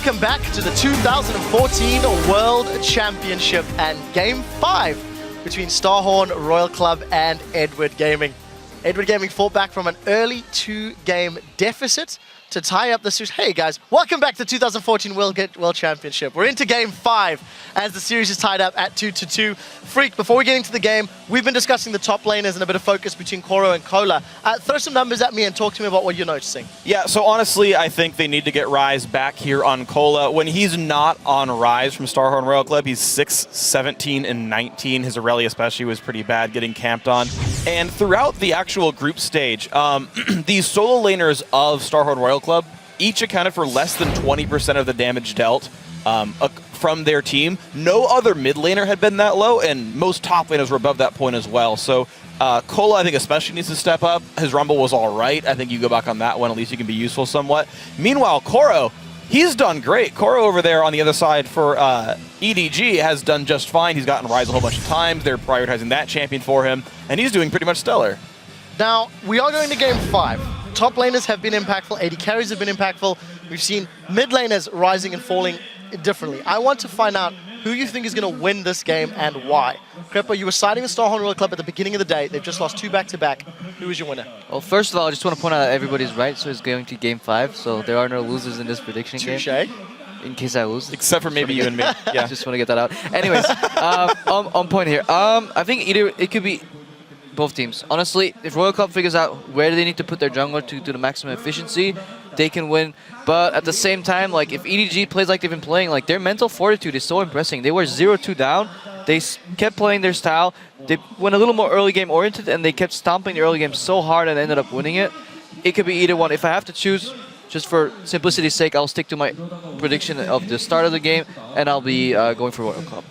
welcome back to the 2014 World Championship and Game 5 between Starhorn Royal Club and Edward Gaming. Edward Gaming fought back from an early 2-game deficit to tie up the series. Hey guys, welcome back to the 2014 World Championship. We're into Game 5 as the series is tied up at 2-2. Freak, before we get into the game, we've been discussing the top laners and a bit of focus between Koro and Cola. Throw some numbers at me and talk to me about what you're noticing. Yeah, so honestly, I think they need to get Rise back here on Cola. When he's not on Rise from Starhorn Royal Club, he's 6, 17, and 19. His Aurelia especially was pretty bad getting camped on. And throughout the actual group stage, these solo laners of Starhorn Royal Club each accounted for less than 20% of the damage dealt from their team. No other mid laner had been that low, and most top laners were above that point as well. So Cola, I think, especially needs to step up. His Rumble was all right. I think you go back on that one. At least you can be useful somewhat. Meanwhile, Koro, he's done great. Koro over there on the other side for EDG has done just fine. He's gotten Rise a whole bunch of times. They're prioritizing that champion for him, and he's doing pretty much stellar. Now, we are going to Game 5. Top laners have been impactful, AD carries have been impactful. We've seen mid laners rising and falling differently. I want to find out who you think is going to win this game and why. Crepa, you were siding with Starhorn Royal Club at the beginning of the day. They've just lost 2 back-to-back. Who is your winner? Well, first of all, I just want to point out that everybody's right, so it's going to Game 5, so there are no losers in this prediction game. Touché. In case I lose. Except for maybe you and me. Yeah. Just want to get that out. Anyways, on point here. I think either it could be both teams. Honestly, if Royal Club figures out where they need to put their jungler to do the maximum efficiency, they can win. But at the same time, like if EDG plays like they've been playing, like their mental fortitude is so impressive. They were 0-2 down. They kept playing their style. They went a little more early game oriented, and they kept stomping the early game so hard and ended up winning it. It could be either one. If I have to choose, just for simplicity's sake, I'll stick to my prediction of the start of the game, and I'll be going for Royal Club.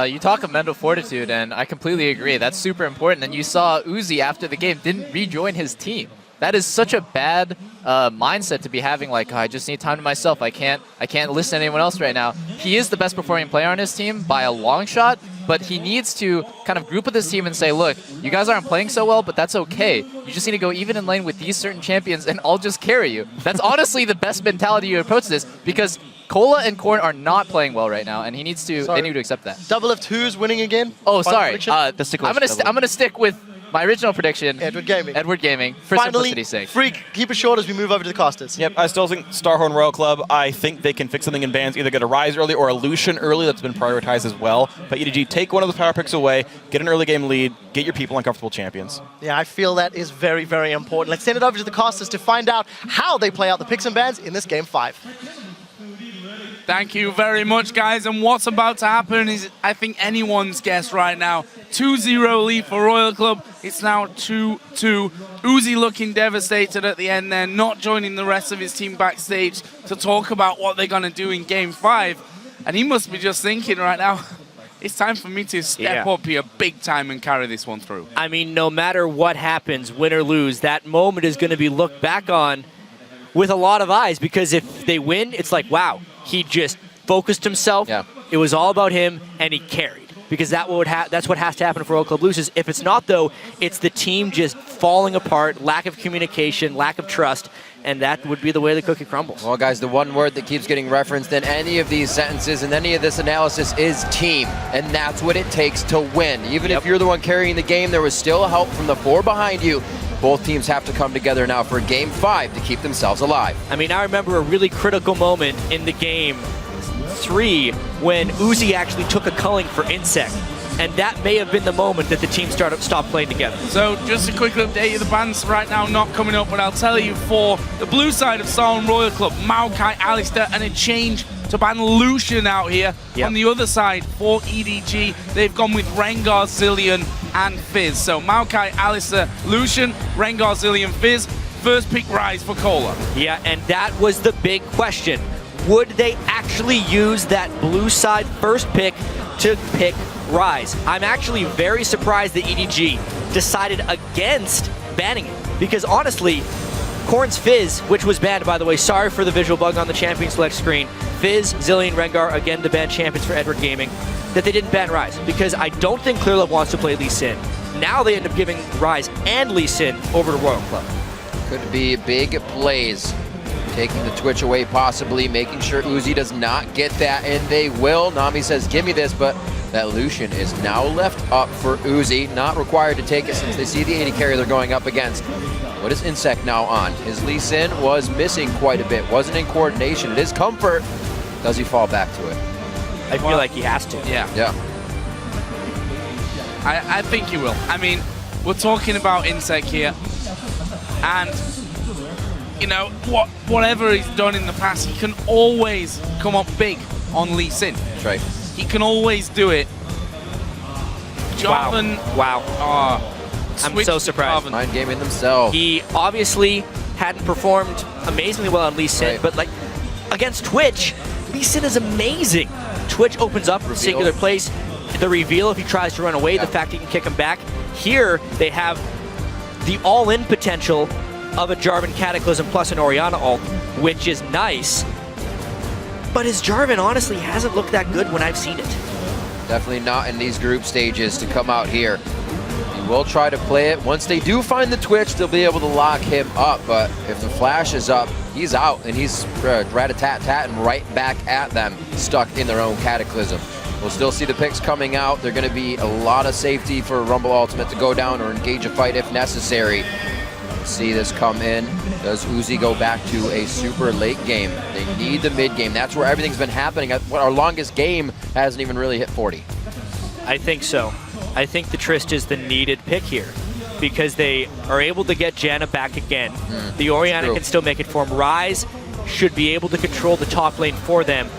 You talk of mental fortitude, and I completely agree. That's super important. And you saw Uzi after the game didn't rejoin his team. That is such a bad mindset to be having. Like, oh, I just need time to myself. I can't listen to anyone else right now. He is the best performing player on his team by a long shot, but he needs to kind of group with his team and say, look, you guys aren't playing so well, but that's okay. You just need to go even in lane with these certain champions, and I'll just carry you. That's honestly the best mentality you approach this, because Cola and Korn are not playing well right now, and he needs to. They need to accept that. Double lift, who's winning again? Oh, sorry. I'm gonna stick with my original prediction. Edward Gaming. Edward Gaming, for simplicity's sake. Freak, keep it short as we move over to the casters. Yep, I still think Starhorn Royal Club, I think they can fix something in bans, either get a Rise early or a Lucian early. That's been prioritized as well. But EDG, take one of those power picks away, get an early game lead, get your people uncomfortable champions. Yeah, I feel that is very, very important. Let's send it over to the casters to find out how they play out the picks and bans in this Game 5. Thank you very much, guys. And what's about to happen is, I think, anyone's guess right now. 2-0 lead for Royal Club. It's now 2-2. Uzi looking devastated at the end there, not joining the rest of his team backstage to talk about what they're going to do in Game 5. And he must be just thinking right now, it's time for me to step up here big time and carry this one through. I mean, no matter what happens, win or lose, that moment is going to be looked back on with a lot of eyes, because if they win, it's like, wow, he just focused himself. Yeah. It was all about him, and he carried. Because that's what has to happen if Royal Club loses. If it's not, though, it's the team just falling apart, lack of communication, lack of trust, and that would be the way the cookie crumbles. Well, guys, the one word that keeps getting referenced in any of these sentences and any of this analysis is team, and that's what it takes to win. Even if you're the one carrying the game, there was still help from the 4 behind you. Both teams have to come together now for Game 5 to keep themselves alive. I mean, I remember a really critical moment in the Game 3 when Uzi actually took a culling for InSec. And that may have been the moment that the team stopped playing together. So just a quick update, the bans right now not coming up, but I'll tell you, for the blue side of Starhorn Royal Club, Maokai, Alistair, and a change to ban Lucian out here. On the other side, for EDG, they've gone with Rengar, Zillion, and Fizz. So Maokai, Alistair, Lucian, Rengar, Zillion, Fizz. First pick Rise for Cola. Yeah, and that was the big question. Would they actually use that blue side first pick to pick Rise? I'm actually very surprised that EDG decided against banning it, because honestly, Korn's Fizz, which was banned, by the way, sorry for the visual bug on the champion select screen, Fizz, Zillion, Rengar, again the banned champions for Edward Gaming, that they didn't ban Rise, because I don't think Clearlove wants to play Lee Sin. Now they end up giving Rise and Lee Sin over to Royal Club. Could be big plays taking the Twitch away possibly, making sure Uzi does not get that, and they will. NaMei says, give me this, but that Lucian is now left up for Uzi, not required to take it since they see the 80 carry they're going up against. What is InSec now on? His Lee Sin was missing quite a bit, wasn't in coordination. It is comfort. Does he fall back to it? I feel like he has to. Yeah. Yeah. I think he will. I mean, we're talking about InSec here, and you know whatever he's done in the past, he can always come up big on Lee Sin. That's right. He can always do it. JiaWen, Wow. I'm switch so to surprised. JiaWen. Mind gaming themselves. He obviously hadn't performed amazingly well on Lee Sin, Right. but like against Twitch, Lee Sin is amazing. Twitch opens up a singular place. The reveal if he tries to run away, the fact he can kick him back. Here, they have the all-in potential of a Jarvan Cataclysm plus an Orianna ult, which is nice. But his Jarvan honestly hasn't looked that good when I've seen it. Definitely not in these group stages to come out here. He will try to play it. Once they do find the Twitch, they'll be able to lock him up. But if the flash is up, he's out, and he's rat-a-tat-tat-and right back at them, stuck in their own Cataclysm. We'll still see the picks coming out. They're going to be a lot of safety for Rumble Ultimate to go down or engage a fight if necessary. See this come in. Does Uzi go back to a super late game? They need the mid game. That's where everything's been happening. Our longest game hasn't even really hit 40. I think so. I think the Trist is the needed pick here because they are able to get Janna back again. The Orianna can still make it for him. Ryze should be able to control the top lane for them.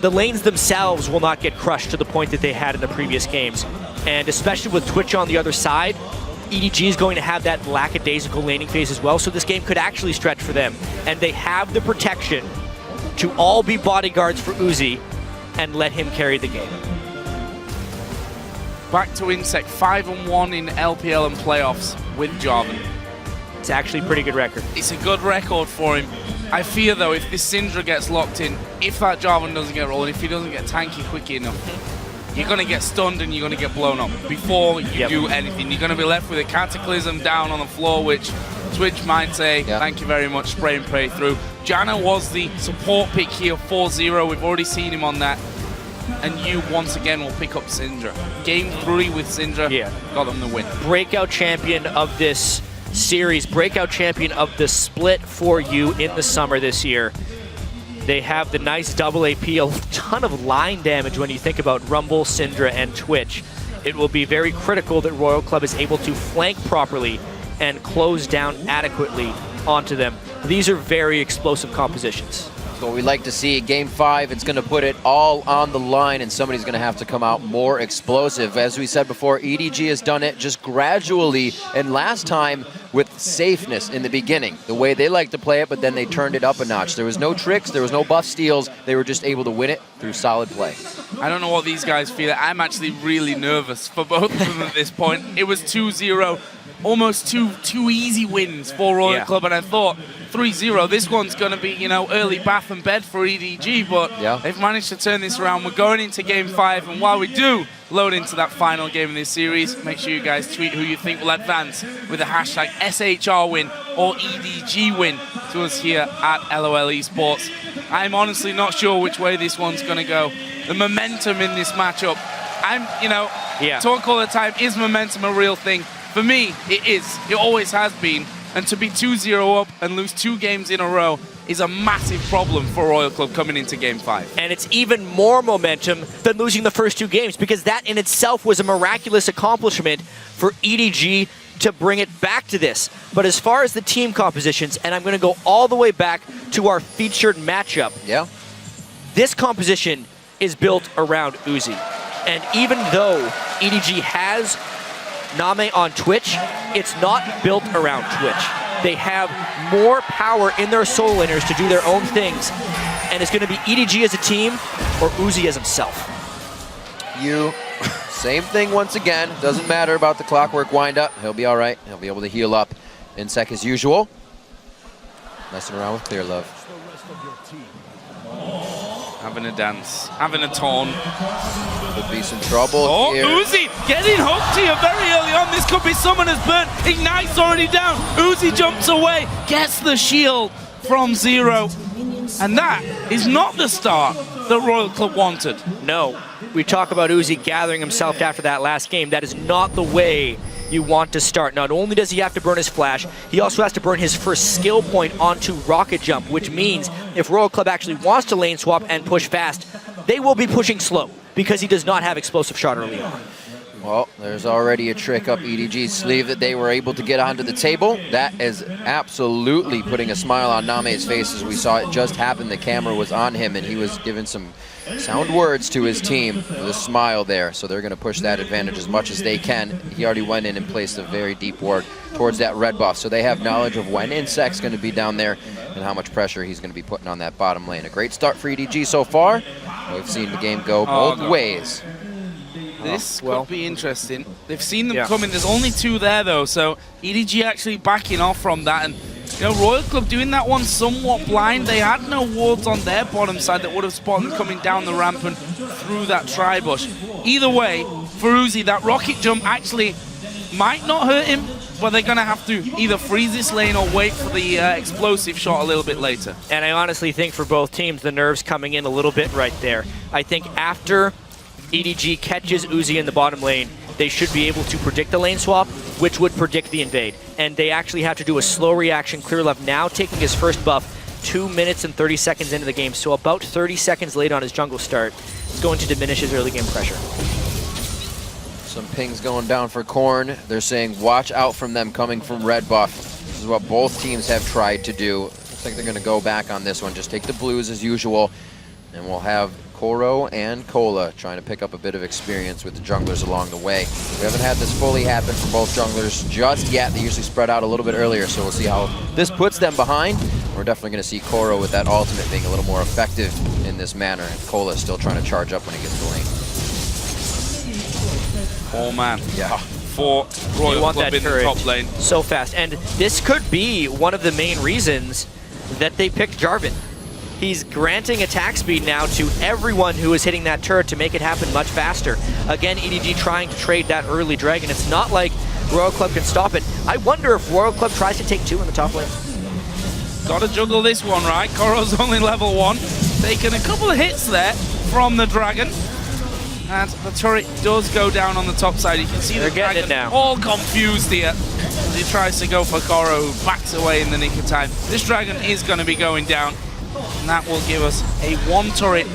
The lanes themselves will not get crushed to the point that they had in the previous games. And especially with Twitch on the other side, EDG is going to have that lackadaisical laning phase as well, so this game could actually stretch for them. And they have the protection to all be bodyguards for Uzi and let him carry the game. Back to InSec, 5-1 in LPL and playoffs with JiaWen. It's actually a pretty good record. It's a good record for him. I fear though, if this Syndra gets locked in, if that JiaWen doesn't get rolling, if he doesn't get tanky quickly enough, you're going to get stunned and you're going to get blown up before you do anything. You're going to be left with a Cataclysm down on the floor, which Twitch might say, thank you very much, spray and pray through. Janna was the support pick here, 4-0. We've already seen him on that. And you, once again, will pick up Syndra. Game 3 with Syndra, got them the win. Breakout champion of this series, breakout champion of the split for you in the summer this year. They have the nice double AP, a ton of line damage when you think about Rumble, Syndra, and Twitch. It will be very critical that Royal Club is able to flank properly and close down adequately onto them. These are very explosive compositions. So we like to see Game 5, it's going to put it all on the line, and somebody's going to have to come out more explosive. As we said before, EDG has done it just gradually, and last time with safeness in the beginning, the way they like to play it, but then they turned it up a notch. There was no tricks, there was no buff steals, they were just able to win it through solid play. I don't know what these guys feel. I'm actually really nervous for both of them at this point. It was 2-0, almost two easy wins for Royal Club, and I thought 3-0, this one's going to be, you know, early bath and bed for EDG, but they've managed to turn this around. We're going into Game 5, and while we do load into that final game of this series, make sure you guys tweet who you think will advance with the hashtag SHR win or EDG win to us here at LOL Esports. I'm honestly not sure which way this one's going to go. The momentum in this matchup, talk all the time, is momentum a real thing? For me, it is. It always has been. And to be 2-0 up and lose 2 games in a row is a massive problem for Royal Club coming into Game 5. And it's even more momentum than losing the first 2 games, because that in itself was a miraculous accomplishment for EDG to bring it back to this. But as far as the team compositions, and I'm going to go all the way back to our featured matchup, this composition is built around Uzi. And even though EDG has NaMei on Twitch, it's not built around Twitch. They have more power in their solo laners to do their own things, and it's going to be EDG as a team or Uzi as himself. Same thing once again. Doesn't matter about the clockwork windup. He'll be all right. He'll be able to heal up. InSec as usual. Messing around with Clearlove. Having a dance, having a taunt. Could be some trouble here. Uzi getting hooked here very early on. This could be Summoner's Burn. Ignite's already down. Uzi jumps away, gets the shield from Zero. And that is not the start that Royal Club wanted. No. We talk about Uzi gathering himself after that last game. That is not the way you want to start. Not only does he have to burn his flash, he also has to burn his first skill point onto Rocket Jump, which means if Royal Club actually wants to lane swap and push fast, they will be pushing slow because he does not have explosive shot early on. Well, there's already a trick up EDG's sleeve that they were able to get onto the table. That is absolutely putting a smile on NaMei's face as we saw it just happen. The camera was on him and he was giving some sound words to his team with a smile there. So they're going to push that advantage as much as they can. He already went in and placed a very deep ward towards that red buff. So they have knowledge of when InSec's going to be down there and how much pressure he's going to be putting on that bottom lane. A great start for EDG so far. We've seen the game go both ways. This could be interesting. They've seen them coming. There's only 2 there, though, so EDG actually backing off from that. And, you know, Royal Club doing that one somewhat blind. They had no wards on their bottom side that would have spotted them coming down the ramp and through that tri-bush. Either way, for Uzi, that rocket jump actually might not hurt him, but they're going to have to either freeze this lane or wait for the explosive shot a little bit later. And I honestly think for both teams, the nerves coming in a little bit right there. I think after EDG catches Uzi in the bottom lane, they should be able to predict the lane swap, which would predict the invade. And they actually have to do a slow reaction. Clearlove now taking his first buff 2 minutes and 30 seconds into the game, so about 30 seconds late on his jungle start. It's going to diminish his early game pressure. Some pings going down for Korn. They're saying watch out from them coming from red buff. This is what both teams have tried to do. Looks like they're going to go back on this one. Just take the blues as usual, and we'll have Koro and Cola trying to pick up a bit of experience with the junglers along the way. We haven't had this fully happen for both junglers just yet. They usually spread out a little bit earlier, so we'll see how this puts them behind. We're definitely going to see Koro with that ultimate being a little more effective in this manner, and Cola still trying to charge up when he gets to lane. Oh man, yeah. For Royal Club in the top lane. So fast, and this could be one of the main reasons that they picked Jarvan. He's granting attack speed now to everyone who is hitting that turret to make it happen much faster. Again, EDG trying to trade that early dragon. It's not like Royal Club can stop it. I wonder if Royal Club tries to take 2 in the top lane. Gotta juggle this one, right? Koro's only level 1. Taking a couple of hits there from the dragon. And the turret does go down on the top side. You can see the dragon all confused here as he tries to go for Koro, who backs away in the nick of time. This dragon is going to be going down. And that will give us a 1 turret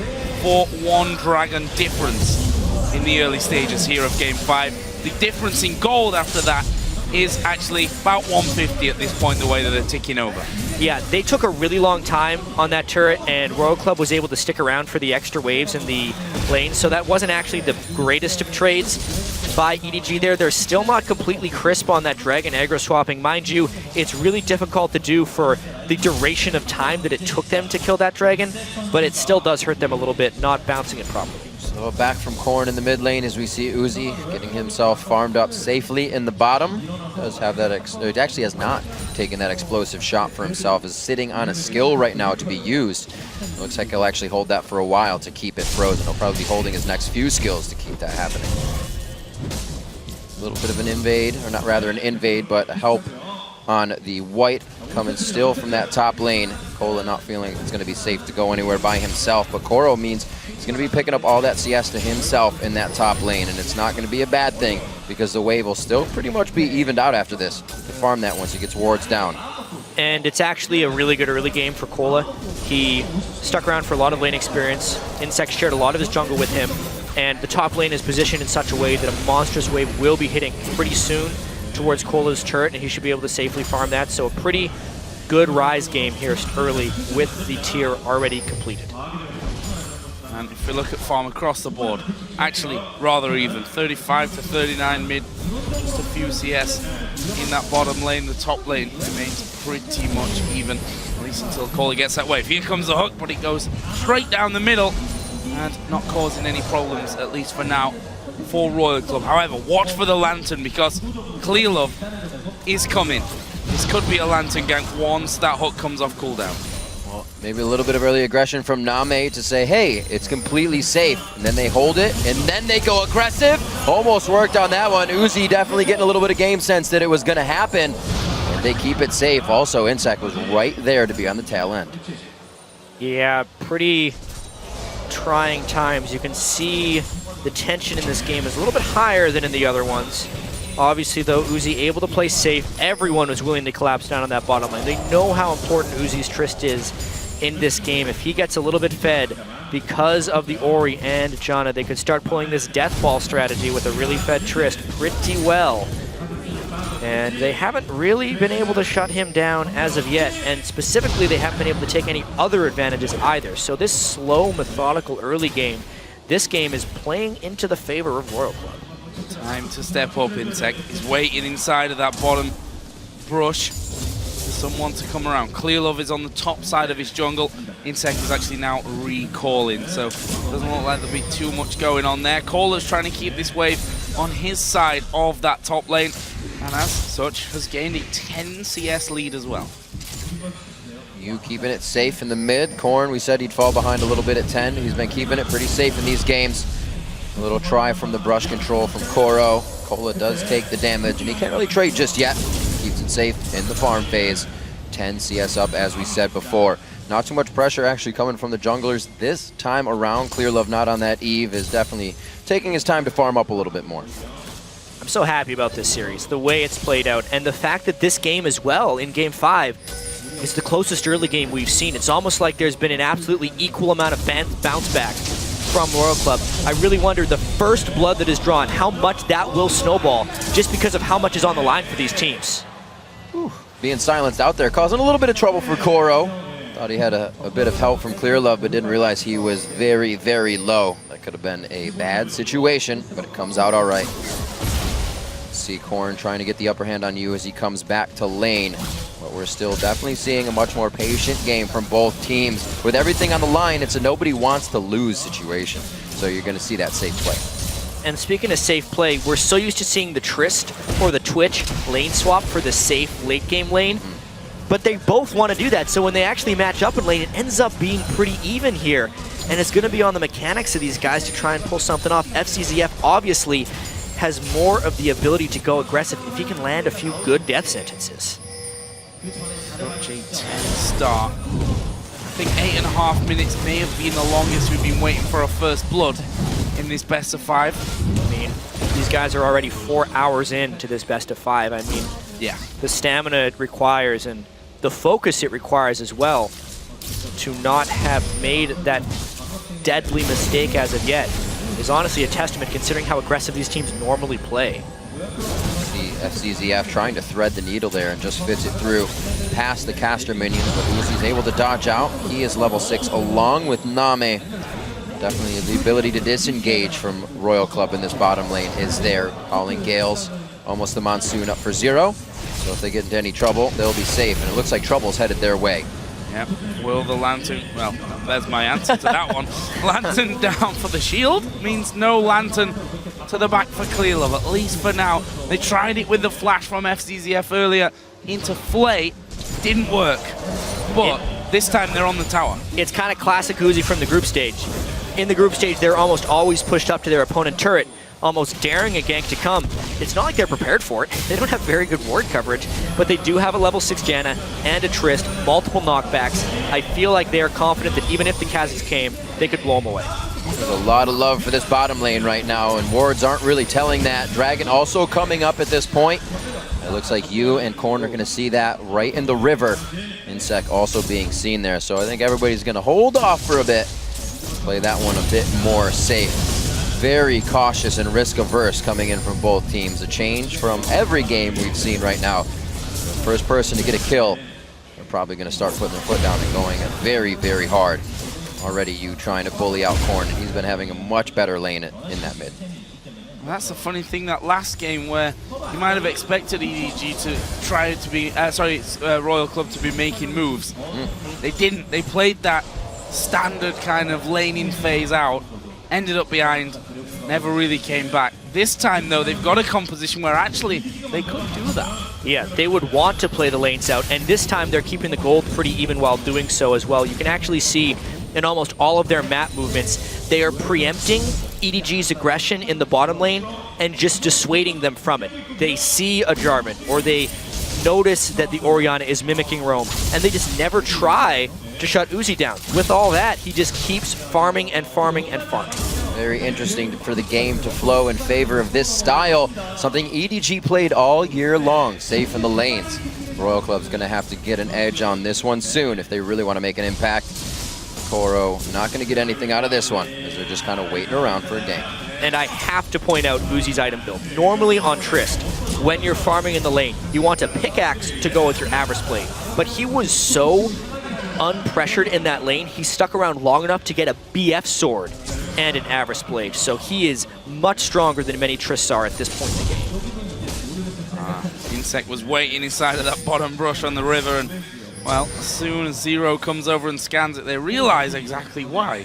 for 1 dragon difference in the early stages here of Game 5. The difference in gold after that is actually about 150 at this point, the way that they're ticking over. Yeah, they took a really long time on that turret, and Royal Club was able to stick around for the extra waves in the lane, so that wasn't actually the greatest of trades by EDG there. They're still not completely crisp on that dragon aggro swapping. Mind you, it's really difficult to do for the duration of time that it took them to kill that dragon, but it still does hurt them a little bit, not bouncing it properly. So back from Korn in the mid lane as we see Uzi getting himself farmed up safely in the bottom. Does have that, it actually has not taken that explosive shot for himself, is sitting on a skill right now to be used. It looks like he'll actually hold that for a while to keep it frozen. He'll probably be holding his next few skills to keep that happening. A little bit of an invade, or not rather an invade, but a help on the white coming still from that top lane. Cola not feeling it's going to be safe to go anywhere by himself, but Koro means he's going to be picking up all that CS to himself in that top lane, and it's not going to be a bad thing because the wave will still pretty much be evened out after this to farm that once he gets wards down. And it's actually a really good early game for Cola. He stuck around for a lot of lane experience. InSec shared a lot of his jungle with him, and the top lane is positioned in such a way that a monstrous wave will be hitting pretty soon towards Cola's turret, and he should be able to safely farm that. So a pretty good Rise game here early with the tier already completed. And if we look at farm across the board, actually rather even. 35 to 39 mid, just a few CS in that bottom lane. The top lane remains pretty much even, at least until Cola gets that wave. Here comes the hook, but it goes straight down the middle and not causing any problems, at least for now, for Royal Club. However, watch for the Lantern because Clearlove is coming. This could be a Lantern gank once that hook comes off cooldown. Well, maybe a little bit of early aggression from NaMei to say, hey, it's completely safe. And then they hold it, and then they go aggressive. Almost worked on that one. Uzi definitely getting a little bit of game sense that it was going to happen. And They keep it safe. Also, InSec was right there to be on the tail end. Yeah, pretty trying times. You can see the tension in this game is a little bit higher than in the other ones. Obviously, though, Uzi able to play safe. Everyone was willing to collapse down on that bottom lane. They know how important Uzi's Trist is in this game. If he gets a little bit fed because of the Ori and Janna, they could start pulling this death ball strategy with a really fed Trist pretty well. And they haven't really been able to shut him down as of yet. And specifically, they haven't been able to take any other advantages either. So this slow, methodical early game, this game is playing into the favor of Royal Club. Time to step up, InSec. He's waiting inside of that bottom brush for someone to come around. Clearlove is on the top side of his jungle. InSec is actually now recalling, so it doesn't look like there'll be too much going on there. Caller's trying to keep this wave on his side of that top lane, and as such has gained a 10 CS lead as well. You keeping it safe in the mid. Korn, we said he'd fall behind a little bit at 10. He's been keeping it pretty safe in these games. A little try from the brush control from Koro. Cola does take the damage, and he can't really trade just yet. Keeps it safe in the farm phase. 10 CS up, as we said before. Not too much pressure actually coming from the junglers this time around. Clearlove not on that Eve is definitely taking his time to farm up a little bit more. I'm so happy about this series, the way it's played out, and the fact that this game as well, in Game 5, is the closest early game we've seen. It's almost like there's been an absolutely equal amount of bounce back from Royal Club. I really wonder, the first blood that is drawn, how much that will snowball just because of how much is on the line for these teams. Whew. Being silenced out there, causing a little bit of trouble for Koro. Thought he had a bit of help from Clearlove, but didn't realize he was very, very low. That could have been a bad situation, but it comes out all right. See Korn trying to get the upper hand on you as he comes back to lane. But we're still definitely seeing a much more patient game from both teams. With everything on the line, it's a nobody wants to lose situation. So you're going to see that safe play. And speaking of safe play, we're so used to seeing the Trist or the Twitch lane swap for the safe late game lane. But they both want to do that, so when they actually match up in lane, it ends up being pretty even here. And it's going to be on the mechanics of these guys to try and pull something off. Fzzf obviously has more of the ability to go aggressive if he can land a few good death sentences. J10 start. I think 8.5 minutes may have been the longest we've been waiting for a first blood in this best of 5. I mean, these guys are already 4 hours into this best of 5. I mean, yeah, the stamina it requires and the focus it requires as well to not have made that deadly mistake as of yet is honestly a testament considering how aggressive these teams normally play. See Fzzf trying to thread the needle there and just fits it through past the caster minion, but Uzi's able to dodge out. He is level 6 along with NaMei. Definitely the ability to disengage from Royal Club in this bottom lane is there. Calling Gales, almost the Monsoon up for 0. So if they get into any trouble, they'll be safe, and it looks like trouble's headed their way. Yep. Will the Lantern... Well, there's my answer to that one. Lantern down for the shield means no Lantern to the back for Clearlove, at least for now. They tried it with the flash from Fzzf earlier into Flay. Didn't work. But this time they're on the tower. It's kind of classic Uzi from the group stage. In the group stage, they're almost always pushed up to their opponent turret, almost daring a gank to come. It's not like they're prepared for it. They don't have very good ward coverage, but they do have a level 6 Janna and a Trist, multiple knockbacks. I feel like they are confident that even if the Kazakhs came, they could blow them away. There's a lot of love for this bottom lane right now, and wards aren't really telling that. Dragon also coming up at this point. It looks like you and Korn are going to see that right in the river. InSec also being seen there, so I think everybody's going to hold off for a bit. Play that one a bit more safe. Very cautious and risk-averse coming in from both teams. A change from every game we've seen right now. The first person to get a kill, they're probably going to start putting their foot down and going very, very hard. Already you trying to bully out Korn, and he's been having a much better lane in that mid. Well, that's the funny thing, that last game where you might have expected EDG to try to be, Royal Club to be making moves. They didn't. They played that standard kind of laning phase out, ended up behind, never really came back. This time, though, they've got a composition where actually they could do that. Yeah, they would want to play the lanes out, and this time they're keeping the gold pretty even while doing so as well. You can actually see in almost all of their map movements, they are preempting EDG's aggression in the bottom lane and just dissuading them from it. They see a Jarvan, or they notice that the Orianna is mimicking roam, and they just never try to shut Uzi down. With all that, he just keeps farming and farming and farming. Very interesting for the game to flow in favor of this style, something EDG played all year long, safe in the lanes. Royal Club's going to have to get an edge on this one soon if they really want to make an impact. Koro not going to get anything out of this one, as they're just kind of waiting around for a gank. And I have to point out Uzi's item build. Normally on Trist, when you're farming in the lane, you want a pickaxe to go with your Avarice Blade. But he was so unpressured in that lane, he stuck around long enough to get a BF sword and an Avarice Blade. So he is much stronger than many Trists are at this point in the game. InSec was waiting inside of that bottom brush on the river, and well, as soon as Zero comes over and scans it, they realize exactly why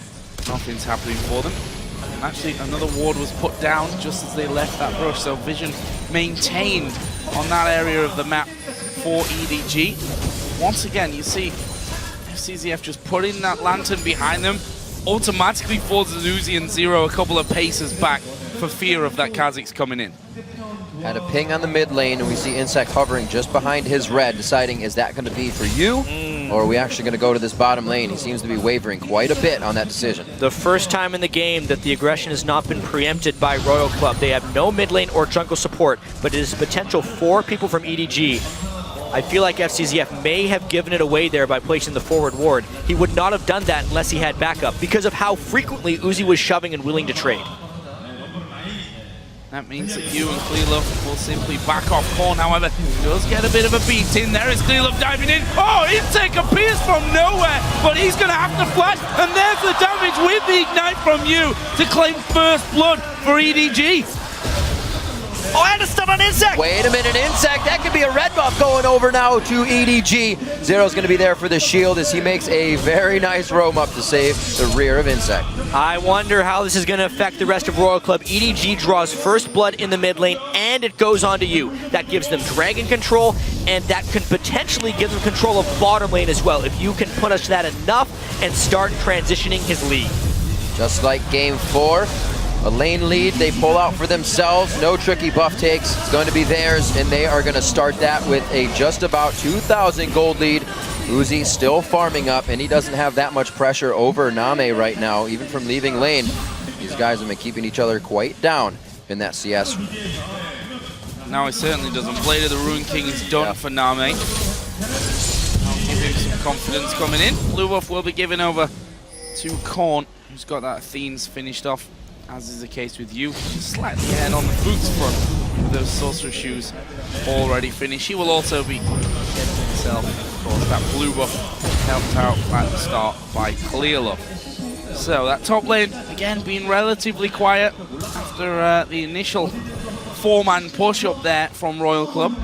nothing's happening for them. And actually, another ward was put down just as they left that brush, so vision maintained on that area of the map for EDG. Once again, you see Fzzf just putting that lantern behind them, automatically forces Uzi and Zero a couple of paces back for fear of that Kha'Zix coming in. Had a ping on the mid lane, and we see InSec hovering just behind his red, deciding, is that going to be for you, or are we actually going to go to this bottom lane? He seems to be wavering quite a bit on that decision. The first time in the game that the aggression has not been preempted by Royal Club. They have no mid lane or jungle support, but it is potential for people from EDG. I feel like Fzzf may have given it away there by placing the forward ward. He would not have done that unless he had backup, because of how frequently Uzi was shoving and willing to trade. That means that you and Clearlove will simply back off Korn. However, he does get a bit of a beat in. There is Clearlove diving in. Oh, InSec appears from nowhere, but he's going to have to flash. And there's the damage with the Ignite from you to claim first blood for EDG. Oh, and a stun on InSec! Wait a minute, InSec, that could be a red buff going over now to EDG. Zero's going to be there for the shield as he makes a very nice roam up to save the rear of InSec. I wonder how this is going to affect the rest of Royal Club. EDG draws first blood in the mid lane, and it goes on to you. That gives them dragon control, and that can potentially give them control of bottom lane as well, if you can punish that enough and start transitioning his lead. Just like game 4. A lane lead they pull out for themselves. No tricky buff takes. It's going to be theirs, and they are going to start that with a just about 2,000 gold lead. Uzi still farming up, and he doesn't have that much pressure over NaMei right now, even from leaving lane. These guys have been keeping each other quite down in that CS. Now he certainly doesn't. Blade of the Ruin King is done for NaMei. I'll give him some confidence coming in. Blue buff will be given over to Korn, who's got that Athene's finished off, as is the case with you. Slightly ahead on the boots front with those sorcerer shoes already finished. He will also be getting himself, of course, that blue buff helped out at the start by Clearlove. So that top lane, again, being relatively quiet after the initial 4-man push up there from Royal Club.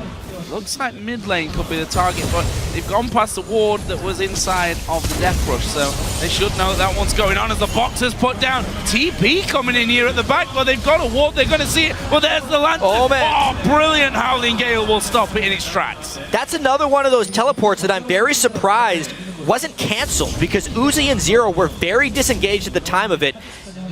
Looks like mid lane could be the target, but they've gone past the ward that was inside of the Death Rush, so they should know that one's going on as the boxers put down. TP coming in here at the back, but they've got a ward, they're going to see it. Well, there's the lantern. Oh, man. Oh, brilliant. Howling Gale will stop it in its tracks. That's another one of those teleports that I'm very surprised wasn't canceled, because Uzi and Zero were very disengaged at the time of it.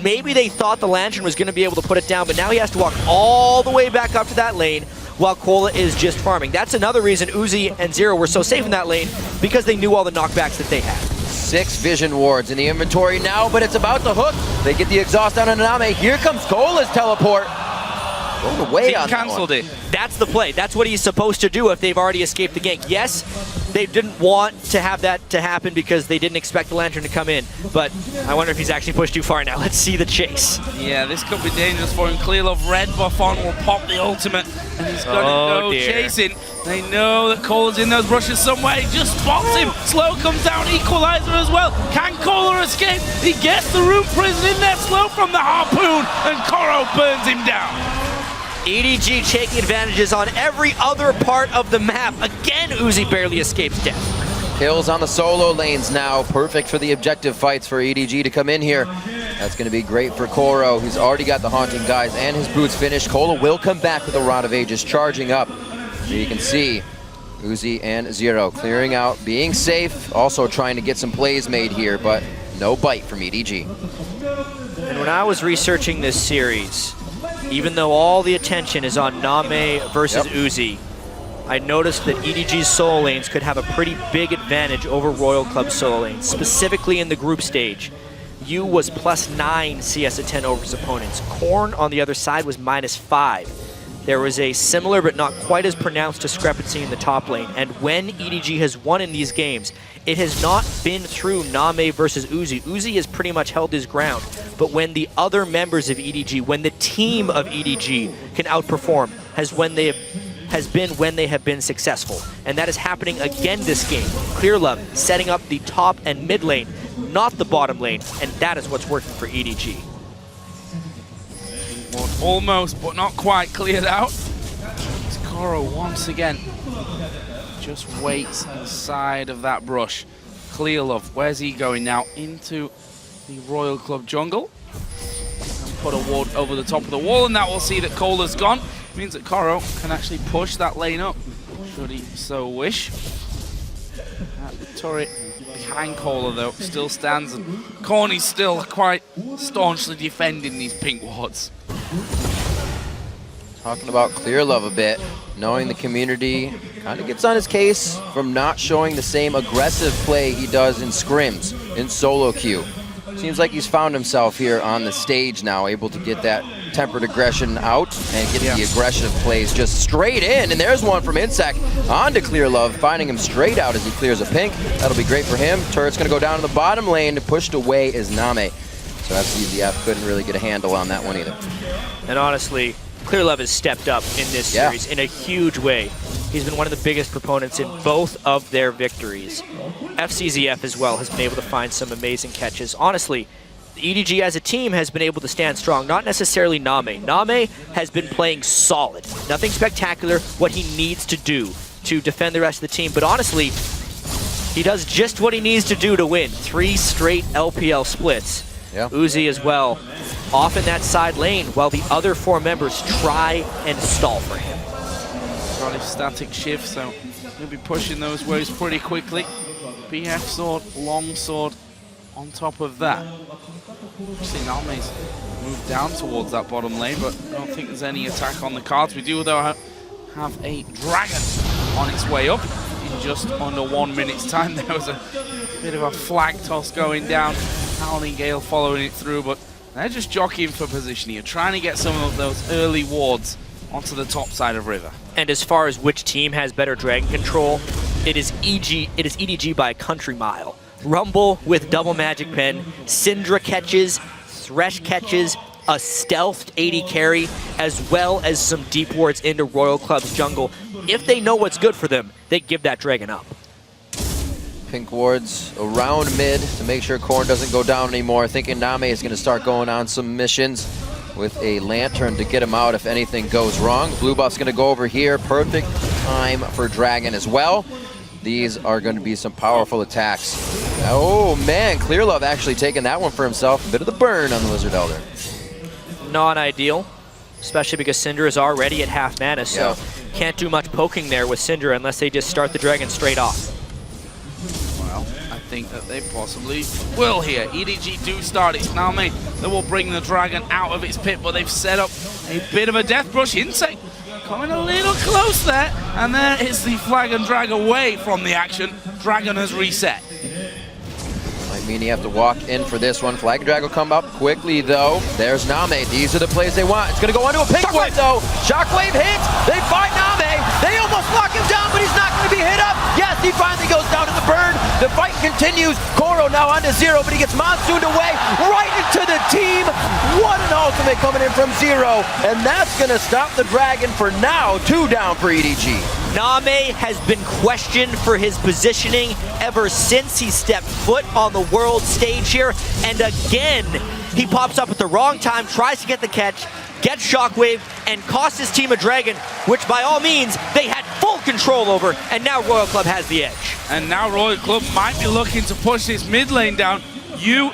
Maybe they thought the lantern was going to be able to put it down, but now he has to walk all the way back up to that lane while Cola is just farming. That's another reason Uzi and Zero were so safe in that lane, because they knew all the knockbacks that they had. 6 vision wards in the inventory now, but it's about to hook. They get the exhaust on NaMei. Here comes Cola's teleport. Going away on that one. Cancelled it. That's the play. That's what he's supposed to do if they've already escaped the gank. Yes, they didn't want to have that to happen because they didn't expect the lantern to come in, but I wonder if he's actually pushed too far now. Let's see the chase. Yeah, this could be dangerous for him. Clearlove red buff on will pop the ultimate, and he's gonna go chasing. They know that Cola's in those brushes somewhere. He just spots him. Slow comes down, equalizer as well. Can Cola escape? He gets the room prison in there. Slow from the harpoon, and Koro burns him down. EDG taking advantages on every other part of the map. Again, Uzi barely escapes death. Kills on the solo lanes now. Perfect for the objective fights for EDG to come in here. That's going to be great for Koro, who's already got the Haunting guys and his boots finished. Cola will come back with a Rod of Ages charging up. So you can see Uzi and Zero clearing out, being safe, also trying to get some plays made here, but no bite from EDG. And when I was researching this series, even though all the attention is on NaMei versus Uzi, I noticed that EDG's solo lanes could have a pretty big advantage over Royal Club's solo lanes, specifically in the group stage. Yu was +9 CS at 10 over his opponents. Korn on the other side was -5. There was a similar but not quite as pronounced discrepancy in the top lane, and when EDG has won in these games, it has not been through NaMei versus Uzi. Uzi has pretty much held his ground, but when the other members of EDG, when the team of EDG can outperform, has been when they have been successful. And that is happening again this game. Clearlove setting up the top and mid lane, not the bottom lane, and that is what's working for EDG. Almost, but not quite cleared out. Koro once again just waits inside of that brush. Clearlove, where's he going now? Into the Royal Club jungle. And put a ward over the top of the wall, and that will see that Cola's gone. Means that Koro can actually push that lane up, should he so wish. The turret behind Cola, though, still stands, and Corny's still quite staunchly defending these pink wards. Talking about Clearlove a bit, knowing the community kind of gets on his case from not showing the same aggressive play he does in scrims, in solo queue. Seems like he's found himself here on the stage now, able to get that tempered aggression out and get the aggressive plays just straight in. And there's one from InSec onto Clearlove, finding him straight out as he clears a pink. That'll be great for him. Turret's going to go down to the bottom lane. Pushed away is NaMei. So Fzzf couldn't really get a handle on that one either. And honestly, Clearlove has stepped up in this series in a huge way. He's been one of the biggest proponents in both of their victories. Fzzf as well has been able to find some amazing catches. Honestly, the EDG as a team has been able to stand strong, not necessarily NaMei. NaMei has been playing solid. Nothing spectacular, what he needs to do to defend the rest of the team. But honestly, he does just what he needs to do to win. 3 straight LPL splits. Uzi as well, off in that side lane while the other 4 members try and stall for him. Got his static shift, so he'll be pushing those waves pretty quickly. BF sword, long sword on top of that. See, NaMei's moved down towards that bottom lane, but I don't think there's any attack on the cards. We do, though, have a dragon on its way up in just under 1 minute's time. There was a bit of a flag toss going down. Howling Gale following it through, but they're just jockeying for position here, trying to get some of those early wards onto the top side of River. And as far as which team has better dragon control, it is EDG by a country mile. Rumble with double magic pen, Syndra catches, Thresh catches, a stealthed 80 carry, as well as some deep wards into Royal Club's jungle. If they know what's good for them, they give that dragon up. Pink wards around mid to make sure Korn doesn't go down anymore. Thinking NaMei is going to start going on some missions with a lantern to get him out if anything goes wrong. Blue buff's going to go over here. Perfect time for Dragon as well. These are going to be some powerful attacks. Oh man, Clearlove actually taking that one for himself. A bit of the burn on the Lizard Elder. Not ideal, especially because Syndra is already at half mana, so can't do much poking there with Syndra unless they just start the dragon straight off. I think that they possibly will here. EDG do start. It's NaMei that will bring the dragon out of its pit, but they've set up a bit of a death brush. InSec coming a little close there, and there is the flag and drag away from the action. Dragon has reset. Might mean you have to walk in for this one. Flag and drag will come up quickly though. There's NaMei. These are the plays they want. It's going to go onto a pink wave though. Shockwave hits. They find NaMei. They almost lock him down, but he's not going to be hit up. Yes, he finally goes down to the burn. The fight continues. Koro now onto 0, but he gets monsooned away right into the team. What an ultimate coming in from 0. And that's going to stop the dragon for now. 2 down for EDG. NaMei has been questioned for his positioning ever since he stepped foot on the world stage here. And again, he pops up at the wrong time, tries to get the catch, gets Shockwave, and costs his team a dragon, which by all means, they had full control over, and now Royal Club has the edge. And now Royal Club might be looking to push this mid lane down. You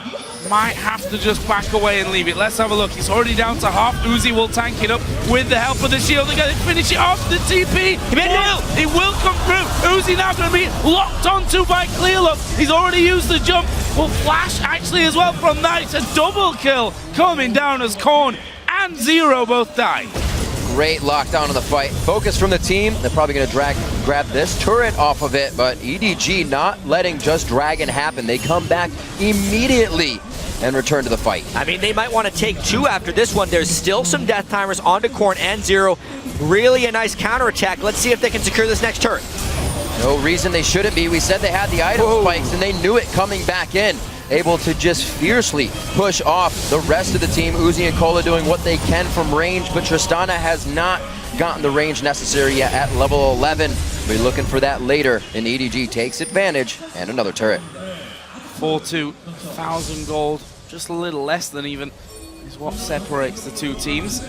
might have to just back away and leave it. Let's have a look. He's already down to half. Uzi will tank it up with the help of the shield. They're going to finish it off. The TP it will come through. Uzi now going to be locked onto by Clearlove. He's already used the jump. Will flash actually as well from that. It's a double kill coming down as Korn and 0 both die. Great lockdown of the fight. Focus from the team. They're probably going to grab this turret off of it, but EDG not letting just Dragon happen. They come back immediately and return to the fight. I mean, they might want to take 2 after this one. There's still some death timers onto Corn and Zero. Really a nice counterattack. Let's see if they can secure this next turret. No reason they shouldn't be. We said they had the item spikes and they knew it coming back in. Able to just fiercely push off the rest of the team. Uzi and Cola doing what they can from range, but Tristana has not gotten the range necessary yet at level 11. We'll be looking for that later, and EDG takes advantage, and another turret. 4-2, 1,000 gold, just a little less than even, is what separates the two teams.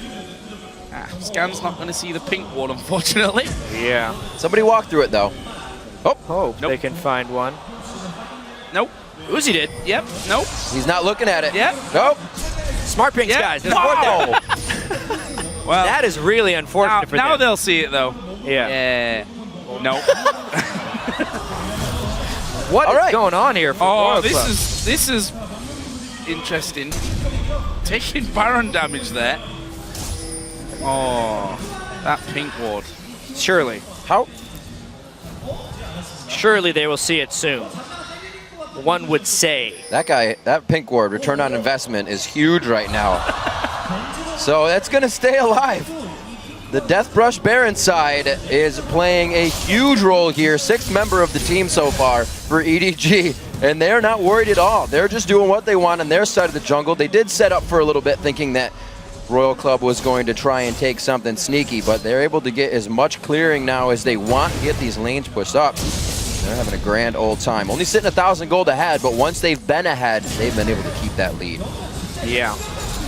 Scan's not going to see the pink ward, unfortunately. Yeah. Somebody walk through it, though. Hope they can find one. Nope. Uzi did. Yep. Nope. He's not looking at it. Yep. Nope. Smart pinks, Yep. guys. There's Wow. more there. Well, That is really unfortunate for now them. they'll see it, though. Yeah. Nope. What is right. going on here for Oh, Royal Club? this is interesting. Taking Baron damage there. Oh, that pink ward. Surely. How? Surely they will see it soon. One would say. That guy, that pink ward, return on investment is huge right now. So that's going to stay alive. The Death Brush Baron side is playing a huge role here. 6th member of the team so far for EDG, and they're not worried at all. They're just doing what they want on their side of the jungle. They did set up for a little bit thinking that Royal Club was going to try and take something sneaky, but they're able to get as much clearing now as they want to get these lanes pushed up. They're having a grand old time. Only sitting 1,000 gold ahead, but once they've been ahead, they've been able to keep that lead. Yeah,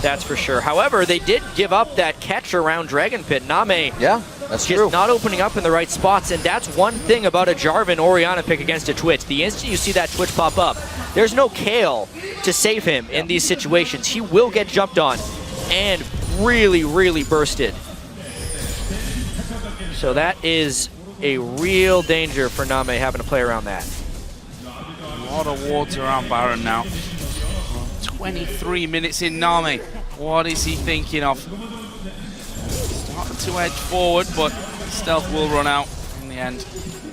that's for sure. However, they did give up that catch around Dragon Pit. NaMei Yeah, that's just true. not opening up in the right spots, and that's one thing about a Jarvan Orianna pick against a Twitch. The instant you see that Twitch pop up, there's no Kale to save him in these situations. He will get jumped on and really, really bursted. So that is a real danger for NaMei having to play around that. A lot of wards around Baron now. 23 minutes in NaMei. What is he thinking of? Starting to edge forward, but stealth will run out in the end.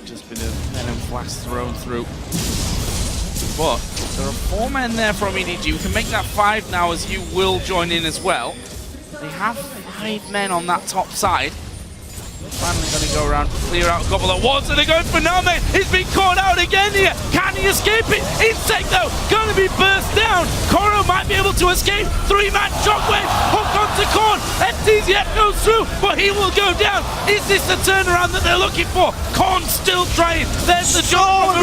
Just been a venom blast thrown through. But there are 4 men there from EDG. We can make that 5 now, as you will join in as well. They have 5 men on that top side. Finally going to go around, clear out a couple of wards, and they're going for NaMei. He's been caught out again here. Can he escape it? InSec, though, going to be burst down. Koro might be able to escape. 3-man shockwave, hook onto Korn. Fzzf goes through, but he will go down. Is this the turnaround that they're looking for? Korn still trying. There's the jump.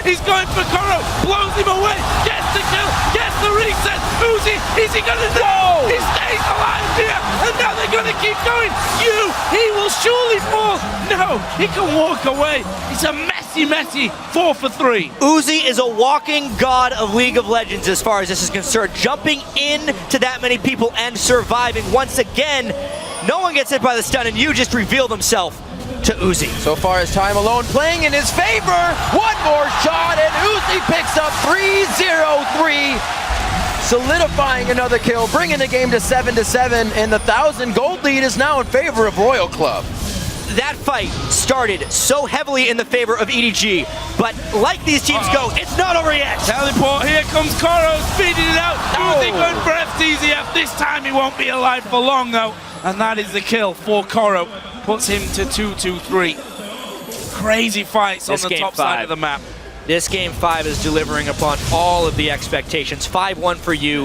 He's going for Koro, blows him away, gets the kill, gets the reset. Uzi, is he going to know? He stays alive here, and now they're going to keep going. He will surely fall. No, he can walk away. It's a messy, messy 4 for 3. Uzi is a walking god of League of Legends as far as this is concerned. Jumping into that many people and surviving. Once again, no one gets hit by the stun, and you just revealed himself to Uzi. So far as time alone playing in his favor. One more shot, and Uzi picks up 3-0-3. Solidifying another kill, bringing the game to 7-7, and the 1,000 gold lead is now in favor of Royal Club. That fight started so heavily in the favor of EDG, but like these teams go, it's not over yet. Teleport, here comes Koro, speeding it out. Uzi going for Fzzf. This time he won't be alive for long, though. And that is the kill for Koro. Puts him to 2-2-3. Crazy fights on the top side of the map. This game 5 is delivering upon all of the expectations. 5-1 for you.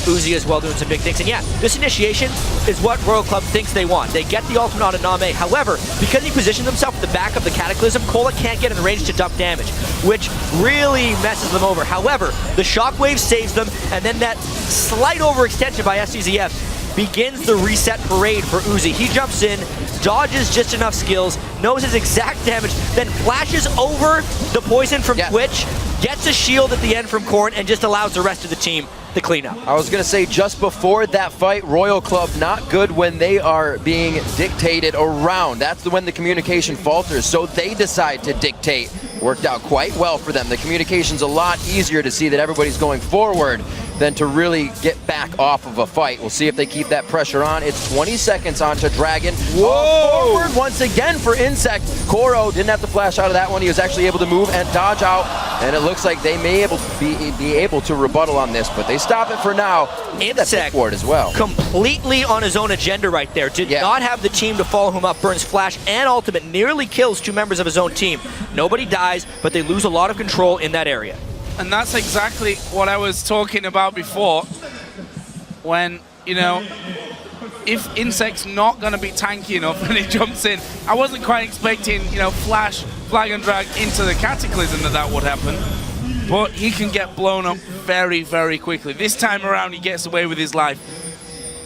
Uzi as well doing some big things. And yeah, this initiation is what Royal Club thinks they want. They get the ultimate on NaMei. However, because he positioned himself at the back of the Cataclysm, Cola can't get in range to dump damage, which really messes them over. However, the Shockwave saves them, and then that slight overextension by Fzzf begins the reset parade for Uzi. He jumps in, dodges just enough skills, knows his exact damage, then flashes over the poison from Twitch, gets a shield at the end from Korn, and just allows the rest of the team to clean up. I was going to say, just before that fight, Royal Club not good when they are being dictated around. That's when the communication falters, so they decide to dictate. Worked out quite well for them. The communication's a lot easier to see that everybody's going forward. than to really get back off of a fight. We'll see if they keep that pressure on. It's 20 seconds onto Dragon. Whoa! Forward once again for InSec. Koro didn't have to flash out of that one. He was actually able to move and dodge out, and it looks like they may be able to rebuttal on this, but they stop it for now. InSec ward as well. Completely on his own agenda right there. Did not have the team to follow him up. Burns flash and ultimate, nearly kills 2 members of his own team. Nobody dies, but they lose a lot of control in that area. And that's exactly what I was talking about before. When, you know, if InSec's not going to be tanky enough when he jumps in, I wasn't quite expecting, you know, flash, flag and drag into the Cataclysm that would happen. But he can get blown up very, very quickly. This time around, he gets away with his life.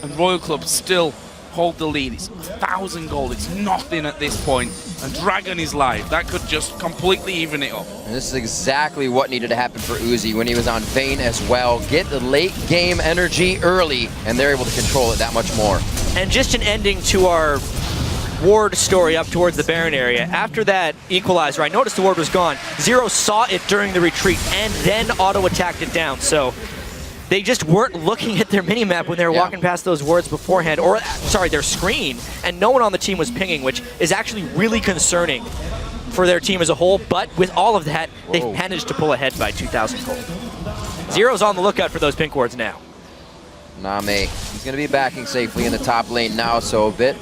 And Royal Club still hold the lead. It's 1,000 gold. It's nothing at this point. And Dragon is live. That could just completely even it up. And this is exactly what needed to happen for Uzi when he was on Vayne as well. Get the late game energy early, and they're able to control it that much more. And just an ending to our ward story up towards the Baron area. After that equalizer, I noticed the ward was gone. Zero saw it during the retreat and then auto-attacked it down. So they just weren't looking at their minimap when they were walking past those wards beforehand, or sorry, their screen, and no one on the team was pinging, which is actually really concerning for their team as a whole. But with all of that, they've managed to pull ahead by 2,000 gold. Zero's on the lookout for those pink wards now. NaMei, he's going to be backing safely in the top lane now, so a bit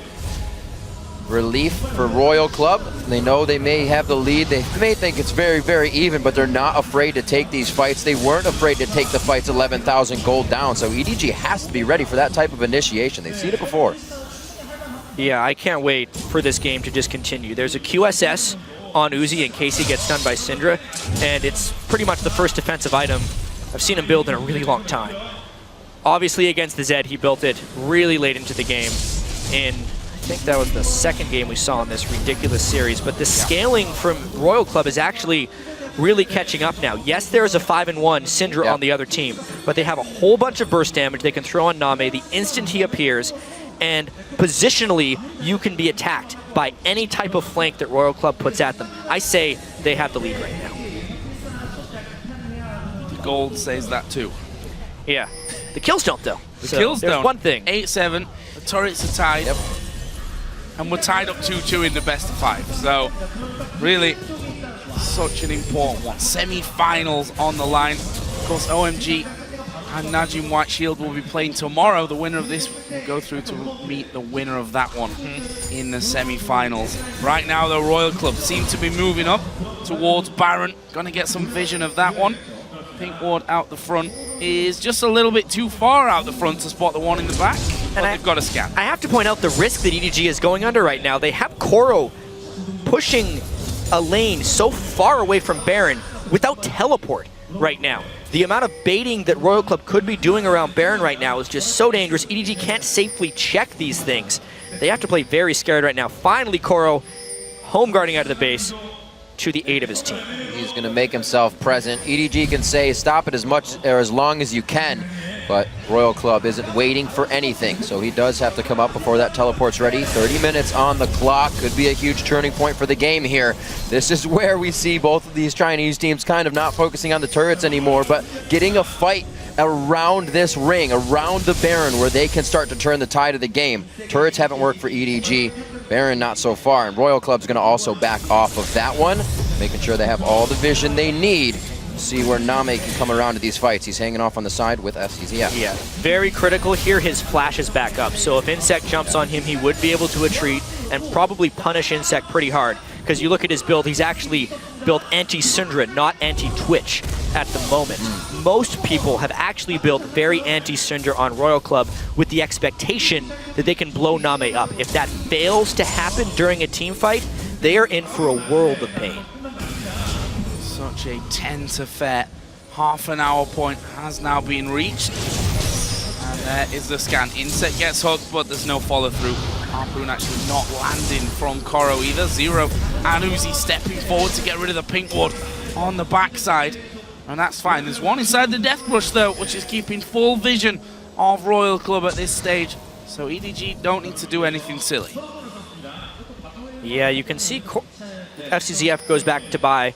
relief for Royal Club. They know they may have the lead. They may think it's very, very even, but they're not afraid to take these fights. They weren't afraid to take the fights 11,000 gold down, so EDG has to be ready for that type of initiation. They've seen it before. Yeah, I can't wait for this game to just continue. There's a QSS on Uzi in case he gets done by Syndra, and it's pretty much the first defensive item I've seen him build in a really long time. Obviously against the Zed, he built it really late into the game. I think that was the second game we saw in this ridiculous series, but the scaling from Royal Club is actually really catching up now. Yes, there is a 5-1 Syndra on the other team, but they have a whole bunch of burst damage they can throw on NaMei the instant he appears, and positionally, you can be attacked by any type of flank that Royal Club puts at them. I say they have the lead right now. The gold says that too. Yeah. The kills don't, though. The kills don't. One thing. 8-7, the turrets are tied. And we're tied up 2-2 in the best of 5. So, really, such an important one. Semi-finals on the line. Of course, OMG and Najim White Shield will be playing tomorrow. The winner of this will go through to meet the winner of that one in the semi-finals. Right now, the Royal Club seem to be moving up towards Baron. Gonna get some vision of that one. Pink ward out the front is just a little bit too far out the front to spot the one in the back. But they've got a scan. I have to point out the risk that EDG is going under right now. They have Koro pushing a lane so far away from Baron without teleport right now. The amount of baiting that Royal Club could be doing around Baron right now is just so dangerous. EDG can't safely check these things. They have to play very scared right now. Finally, Koro home guarding out of the base to the aid of his team. He's going to make himself present. EDG can say stop it as much or as long as you can, but Royal Club isn't waiting for anything, so he does have to come up before that teleport's ready. 30 minutes on the clock. Could be a huge turning point for the game here. This is where we see both of these Chinese teams kind of not focusing on the turrets anymore, but getting a fight around this ring, around the Baron, where they can start to turn the tide of the game. Turrets haven't worked for EDG. Baron not so far, and Royal Club's going to also back off of that one, making sure they have all the vision they need. See where NaMei can come around to these fights. He's hanging off on the side with Fzzf. Yeah, very critical here. His flash is back up, so if InSec jumps on him, he would be able to retreat and probably punish InSec pretty hard. Because you look at his build, he's actually built anti-Syndra, not anti-Twitch at the moment. Most people have actually built very anti-Syndra on Royal Club with the expectation that they can blow NaMei up. If that fails to happen during a team fight, they are in for a world of pain. Such a tense affair. Half an hour point has now been reached. And there is the scan. InSec gets hooked, but there's no follow through. Harpoon actually not landing from Koro either. Zero and Uzi stepping forward to get rid of the pink ward on the backside. And that's fine. There's one inside the Death Brush though, which is keeping full vision of Royal Club at this stage. So EDG don't need to do anything silly. Yeah, you can see Fzzf goes back to buy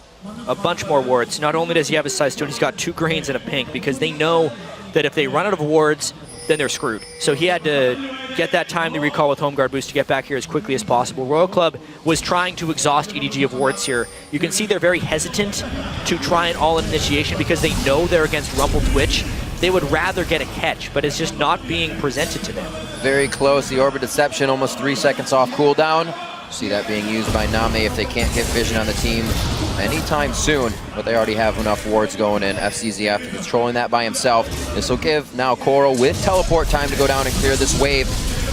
a bunch more wards. Not only does he have his size 2, he's got 2 greens and a pink because they know that if they run out of wards, then they're screwed. So he had to get that timely recall with Home Guard boost to get back here as quickly as possible. Royal Club was trying to exhaust EDG of wards here. You can see they're very hesitant to try an all-in initiation because they know they're against Rumble Twitch. They would rather get a catch, but it's just not being presented to them. Very close. The Orbit Deception almost 3 seconds off cooldown. See that being used by NaMei if they can't get vision on the team anytime soon, but they already have enough wards going in. Fzzf controlling that by himself. This will give now Coral with teleport time to go down and clear this wave,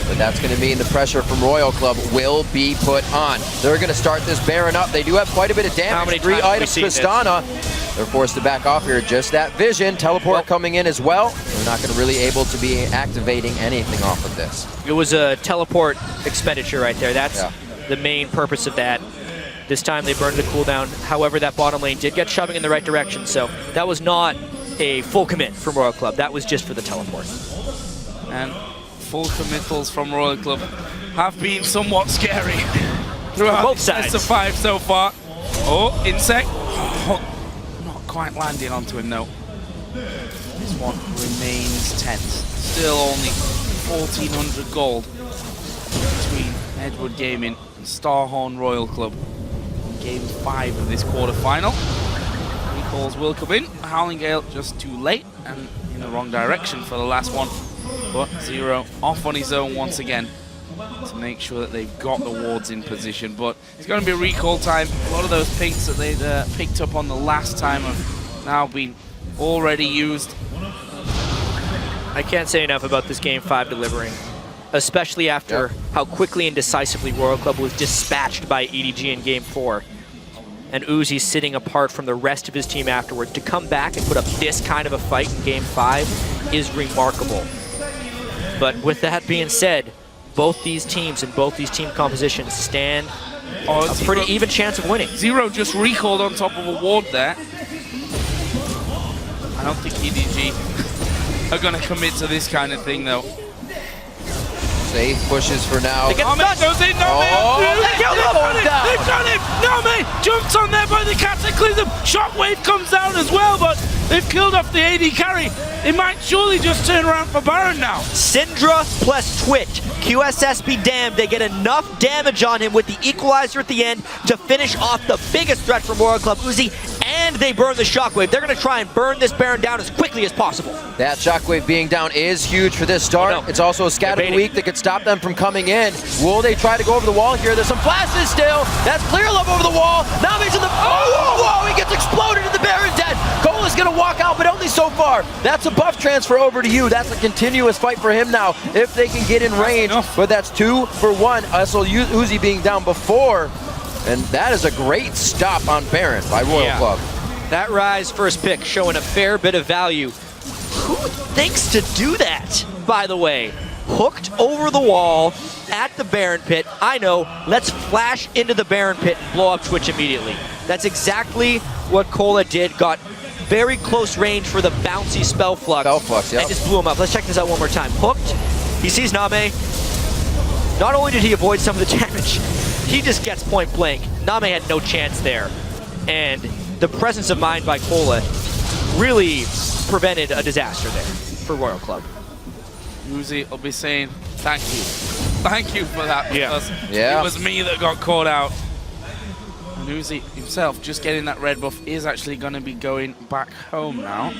but that's going to mean the pressure from Royal Club will be put on. They're going to start this Baron up. They do have quite a bit of damage. How many 3 times items have we seen Tristana. They're forced to back off here. Just that vision. Teleport coming in as well. They're not going to really able to be activating anything off of this. It was a teleport expenditure right there. That's the main purpose of that. This time they burned the cooldown. However, that bottom lane did get shoving in the right direction, so that was not a full commit from Royal Club. That was just for the teleport. And full committals from Royal Club have been somewhat scary throughout both sides. Fzzf so far. Oh, InSec. Oh, not quite landing onto him, though. This one remains tense. Still only 1,400 gold between Edward Gaming and Starhorn Royal Club in Game 5 of this quarterfinal. Recalls will come in. Howling Gale just too late and in the wrong direction for the last one. But Zero off on his own once again to make sure that they've got the wards in position. But it's going to be a recall time. A lot of those pinks that they'd picked up on the last time have now been already used. I can't say enough about this Game 5 delivering, especially after how quickly and decisively Royal Club was dispatched by EDG in Game 4. And Uzi sitting apart from the rest of his team afterward. To come back and put up this kind of a fight in Game 5 is remarkable. But with that being said, both these teams and both these team compositions stand a pretty even chance of winning. Zero just recalled on top of a ward there. I don't think EDG are going to commit to this kind of thing, though. Safe pushes for now. NaMei goes in, NaMei! They've got him! NaMei jumps on there by the Cataclysm. Shockwave comes down as well, but they've killed off the AD carry. They might surely just turn around for Baron now. Syndra plus Twitch. QSS be damned, they get enough damage on him with the equalizer at the end to finish off the biggest threat from Royal Club Uzi, and they burn the Shockwave. They're going to try and burn this Baron down as quickly as possible. That Shockwave being down is huge for this start. Oh, no. It's also a scattering weak that could stop them from coming in. Will they try to go over the wall here? There's some flashes still. That's Clearlove over the wall. Now he's in the... Oh, whoa, he gets exploded and the Baron dead. Cole is going to walk out, but only so far. That's a buff transfer over to you. That's a continuous fight for him now, if they can get in range. But that's 2 for 1. Also, Uzi being down before. And that is a great stop on Baron by Royal Club. That Ryze first pick showing a fair bit of value. Who thinks to do that, by the way? Hooked over the wall at the Baron pit. I know, let's flash into the Baron pit and blow up Twitch immediately. That's exactly what Cola did. Got very close range for the bouncy spell flux. And just blew him up. Let's check this out one more time. Hooked, he sees NaMei. Not only did he avoid some of the damage, he just gets point blank. NaMei had no chance there. And the presence of mind by Cola really prevented a disaster there for Royal Club. Uzi will be saying, thank you. Thank you for that, because it was me that got caught out. And Uzi himself, just getting that red buff, is actually going to be going back home now.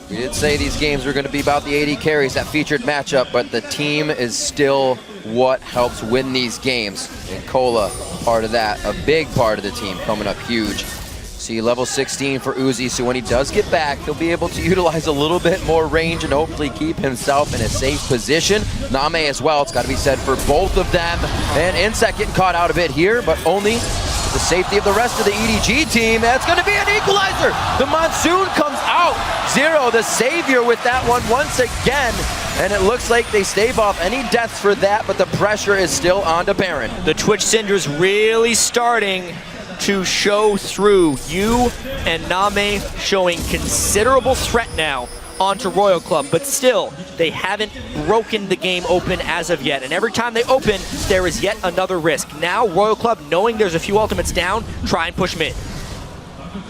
We did say these games were going to be about the AD carries, that featured matchup, but the team is still what helps win these games. And Cola, part of that, a big part of the team, coming up huge. See, level 16 for Uzi, so when he does get back, he'll be able to utilize a little bit more range and hopefully keep himself in a safe position. NaMei as well, it's got to be said for both of them. And InSec getting caught out a bit here, but only with the safety of the rest of the EDG team. That's going to be an equalizer. The Monsoon comes out. Zero, the savior with that one once again. And it looks like they stave off any deaths for that, but the pressure is still on to Baron. The Twitch Cinder's really starting to show through. You and NaMei showing considerable threat now onto Royal Club, but still, they haven't broken the game open as of yet. And every time they open, there is yet another risk. Now, Royal Club, knowing there's a few ultimates down, try and push mid.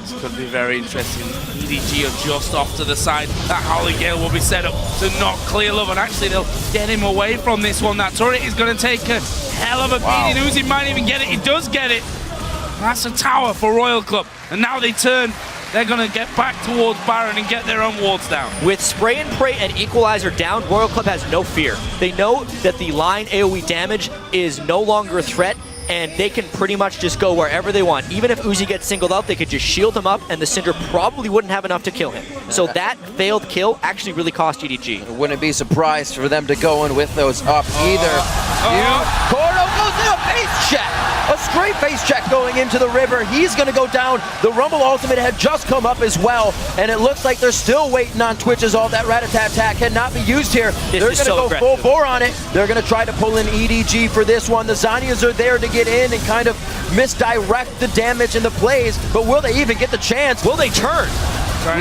This could be very interesting. EDG are just off to the side. That Holy Gale will be set up to knock Clearlove, and actually they'll get him away from this one. That turret is going to take a hell of a beating. Uzi might even get it. He does get it. That's a tower for Royal Club. And now they turn. They're going to get back towards Baron and get their own wards down. With Spray and Pray and Equalizer down, Royal Club has no fear. They know that the line AoE damage is no longer a threat, and they can pretty much just go wherever they want. Even if Uzi gets singled out, they could just shield him up, and the Syndra probably wouldn't have enough to kill him. So that failed kill actually really cost EDG. I wouldn't be surprised for them to go in with those up either. Koro goes in a face check. A straight face check going into the river. He's going to go down. The Rumble ultimate had just come up as well, and it looks like they're still waiting on Twitch's all that rat-a-tat-tat cannot be used here. They're going to go full bore on it. They're going to try to pull in EDG for this one. The Zanyas are there to get in and kind of misdirect the damage and the plays, but will they even get the chance? Will they turn?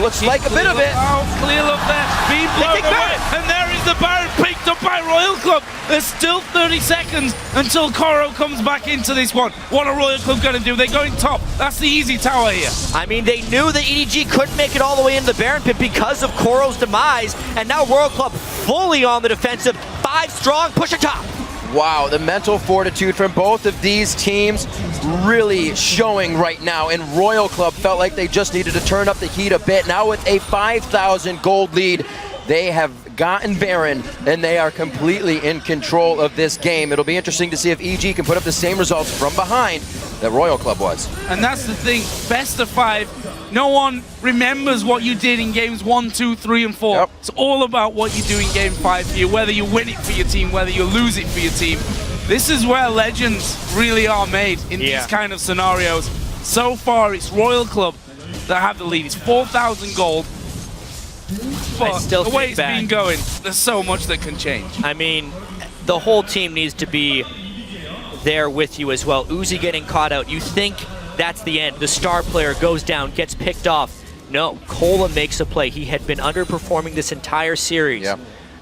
Looks like a bit of it. Clearlove there, being blown away, and there is the Baron picked up by Royal Club. There's still 30 seconds until Koro comes back into this one. What are Royal Club going to do? They're going top. That's the easy tower here. I mean, they knew that EDG couldn't make it all the way into the Baron pit because of Koro's demise, and now Royal Club fully on the defensive. 5 strong, push it top. Wow, the mental fortitude from both of these teams really showing right now, and Royal Club felt like they just needed to turn up the heat a bit. Now with a 5,000 gold lead, they have gotten Baron, and they are completely in control of this game. It'll be interesting to see if EG can put up the same results from behind that Royal Club was. And that's the thing, best of 5, no one remembers what you did in games 1, 2, 3, and 4. Yep. It's all about what you do in game 5 here, whether you win it for your team, whether you lose it for your team. This is where legends really are made in these kind of scenarios. So far, it's Royal Club that have the lead. It's 4,000 gold. But the way it's been going, there's so much that can change. I mean, the whole team needs to be there with you as well. Uzi getting caught out. You think that's the end. The star player goes down, gets picked off. No, Cola makes a play. He had been underperforming this entire series. Yeah.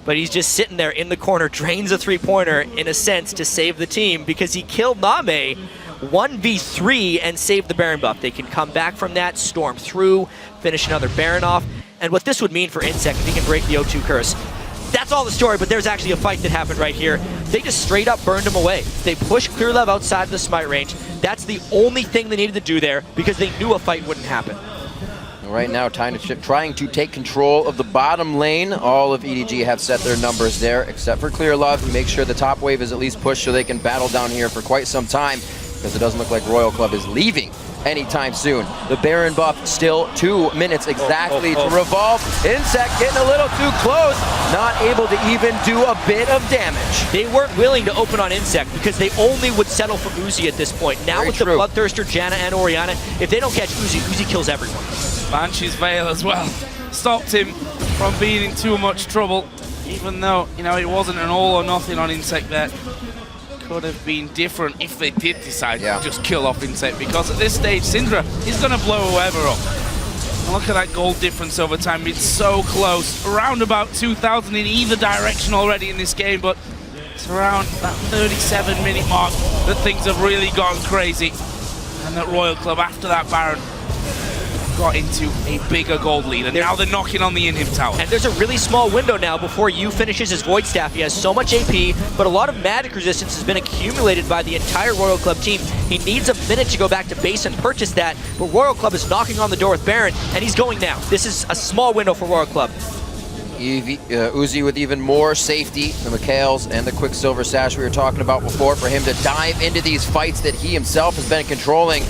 But he's just sitting there in the corner, drains a three-pointer, in a sense, to save the team because he killed NaMei 1v3 and saved the Baron buff. They can come back from that, storm through, finish another Baron off. And what this would mean for InSec if he can break the O2 curse. That's all the story, but there's actually a fight that happened right here. They just straight up burned him away. They pushed Clearlove outside of the smite range. That's the only thing they needed to do there because they knew a fight wouldn't happen. Right now, trying to take control of the bottom lane. All of EDG have set their numbers there, except for Clearlove, to make sure the top wave is at least pushed so they can battle down here for quite some time, because it doesn't look like Royal Club is leaving anytime soon. The Baron buff still 2 minutes exactly to revolve. InSec getting a little too close, not able to even do a bit of damage. They weren't willing to open on InSec because they only would settle for Uzi at this point. Now with the Bloodthirster, Janna, and Orianna, if they don't catch Uzi, Uzi kills everyone. Banshee's Veil as well stopped him from being in too much trouble, even though, you know, it wasn't an all or nothing on InSec there. Could have been different if they did decide to just kill off InSec, because at this stage, Syndra is going to blow whoever up. And look at that gold difference over time. It's so close. Around about 2,000 in either direction already in this game, but it's around that 37-minute mark that things have really gone crazy. And that Royal Club, after that Baron, got into a bigger gold lead, and now they're knocking on the inhib tower. And there's a really small window now before Yu finishes his Void Staff. He has so much AP, but a lot of magic resistance has been accumulated by the entire Royal Club team. He needs a minute to go back to base and purchase that, but Royal Club is knocking on the door with Baron, and he's going now. This is a small window for Royal Club. Uzi with even more safety, the Mikhails and the Quicksilver Sash we were talking about before, for him to dive into these fights that he himself has been controlling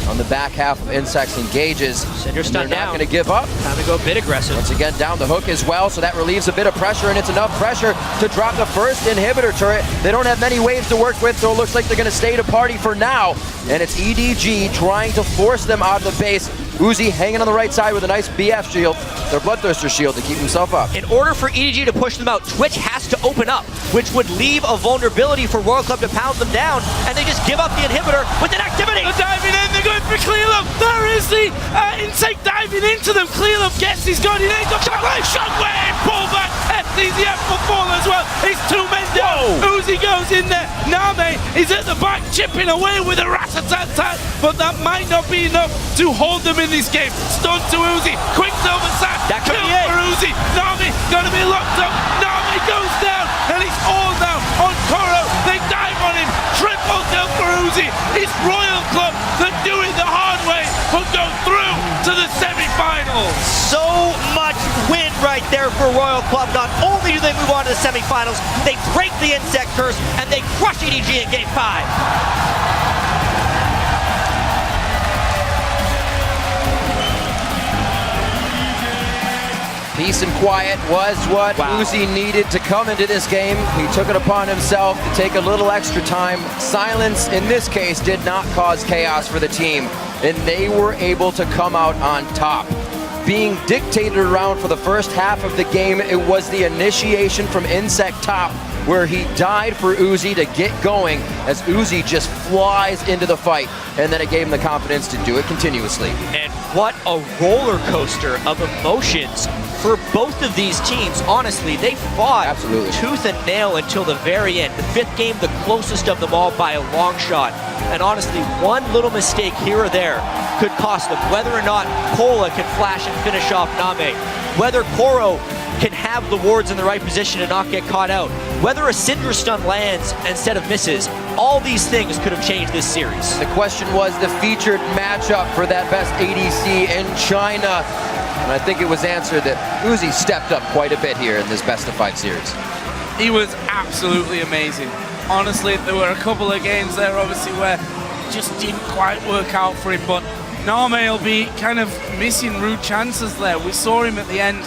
on the back half of InSec's engages. Syndra's they're not going to give up. Time to go a bit aggressive. Once again, down the hook as well, so that relieves a bit of pressure, and it's enough pressure to drop the first inhibitor turret. They don't have many waves to work with, so it looks like they're going to stay to party for now. And it's EDG trying to force them out of the base. Uzi hanging on the right side with a nice BF shield, their Bloodthirster shield, to keep himself up. In order for EDG to push them out, Twitch has to open up, which would leave a vulnerability for Royal Club to pound them down, and they just give up the inhibitor with an activity. They're diving in, they're going for Clearlove. There is the InSec diving into them. Clearlove gets his gun, he ends up shockwave, pull back Fzzf will fall as well. It's 2 men down. Uzi goes in there. NaMei is at the back, chipping away with a rat-a-tat-tat, but that might not be enough to hold them in this game. Stun to Uzi. Quick silver sack. That could Kill be it. for Uzi. NaMei gonna be locked up. NaMei goes down, and it's all down on Koro. They dive on him. Triple kill for Uzi. It's Royal Club that do it the hard way, but go through to the semi-finals. So much win right there for Royal Club. Not only do they move on to the semifinals, they break the InSec curse and they crush EDG in Game 5. Peace and quiet was what Uzi needed to come into this game. He took it upon himself to take a little extra time. Silence, in this case, did not cause chaos for the team, and they were able to come out on top. Being dictated around for the first half of the game, it was the initiation from InSec top, where he died for Uzi to get going as Uzi just flies into the fight, and then it gave him the confidence to do it continuously. And what a roller coaster of emotions for both of these teams. Honestly, they fought tooth and nail until the very end. The 5th game, the closest of them all by a long shot. And honestly, one little mistake here or there could cost them. Whether or not Cola can flash and finish off NaMei, whether Koro can have the wards in the right position and not get caught out, whether a Syndra stun lands instead of misses, all these things could have changed this series. The question was the featured matchup for that best ADC in China. And I think it was answered that Uzi stepped up quite a bit here in this best of 5 series. He was absolutely amazing. Honestly, there were a couple of games there, obviously, where it just didn't quite work out for him, but NaMei will be kind of missing rude chances there. We saw him at the end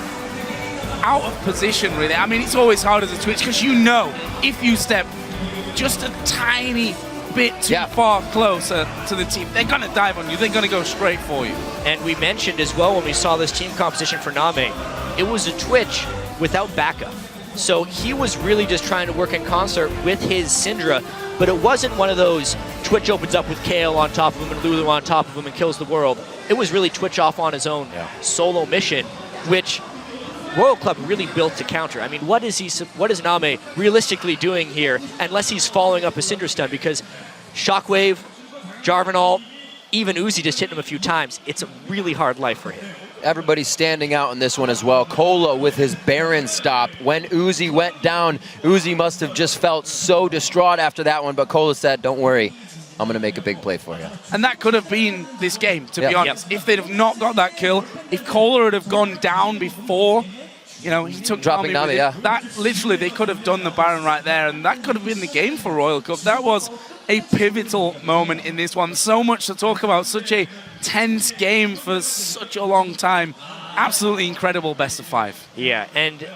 out of position, really. I mean, it's always hard as a Twitch, because you know, if you step just a tiny bit too far closer to the team, they're gonna dive on you, they're gonna go straight for you. And we mentioned as well when we saw this team composition for NaMei, it was a Twitch without backup. So he was really just trying to work in concert with his Syndra, but it wasn't one of those Twitch opens up with Kale on top of him and Lulu on top of him and kills the world. It was really Twitch off on his own solo mission, which Royal Club really built to counter. I mean, what is NaMei realistically doing here, unless he's following up a Syndra stun? Because Shockwave, Jarvanol, even Uzi just hit him a few times. It's a really hard life for him. Everybody's standing out in this one as well. Cola with his Baron stop. When Uzi went down, Uzi must have just felt so distraught after that one, but Cola said, don't worry, I'm going to make a big play for you. And that could have been this game, to be honest. If they'd have not got that kill, if Cola would have gone down before, you know, he took dropping NaMei, that literally, they could have done the Baron right there, and that could have been the game for Royal Cup. That was a pivotal moment in this one. So much to talk about, such a tense game for such a long time. Absolutely incredible best of 5. Yeah, and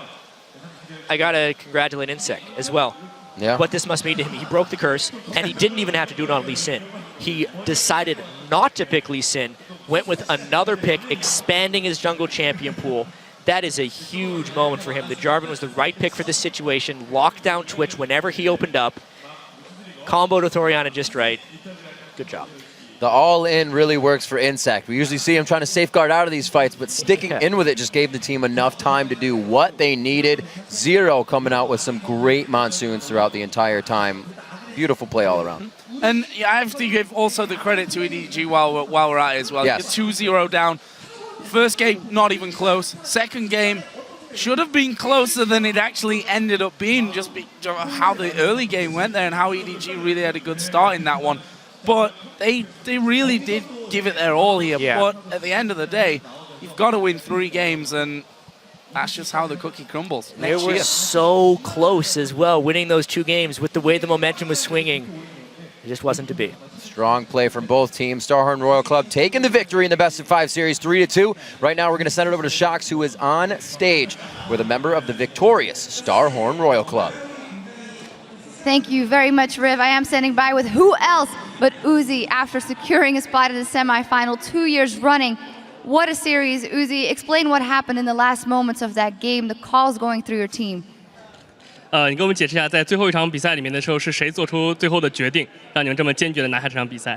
I gotta congratulate InSec as well. Yeah. What this must mean to him. He broke the curse, and he didn't even have to do it on Lee Sin. He decided not to pick Lee Sin, went with another pick, expanding his jungle champion pool. That is a huge moment for him. The Jarvan was the right pick for this situation, locked down Twitch whenever he opened up, comboed with Orianna just right. Good job. The all-in really works for InSec. We usually see him trying to safeguard out of these fights, but sticking in with it just gave the team enough time to do what they needed. Zero coming out with some great monsoons throughout the entire time. Beautiful play all around. And yeah, I have to give also the credit to EDG while we're at it as well. Yes. 2-0 down. First game, not even close. Second game, should have been closer than it actually ended up being, just how the early game went there and how EDG really had a good start in that one. But they really did give it their all here. Yeah. But at the end of the day, you've got to win 3 games, and that's just how the cookie crumbles. They were so close as well, winning those 2 games with the way the momentum was swinging. It just wasn't to be. Strong play from both teams. Starhorn Royal Club taking the victory in the best of 5 series, 3-2. Right now, we're going to send it over to Shox, who is on stage with a member of the victorious Starhorn Royal Club. Thank you very much, Riv. I am standing by with who else but Uzi after securing a spot in the semifinal 2 years running. What a series. Uzi, explain what happened in the last moments of that game, the calls going through your team. 你跟我们解释一下，在最后一场比赛里面的时候，是谁做出最后的决定，让你们这么坚决的拿下这场比赛？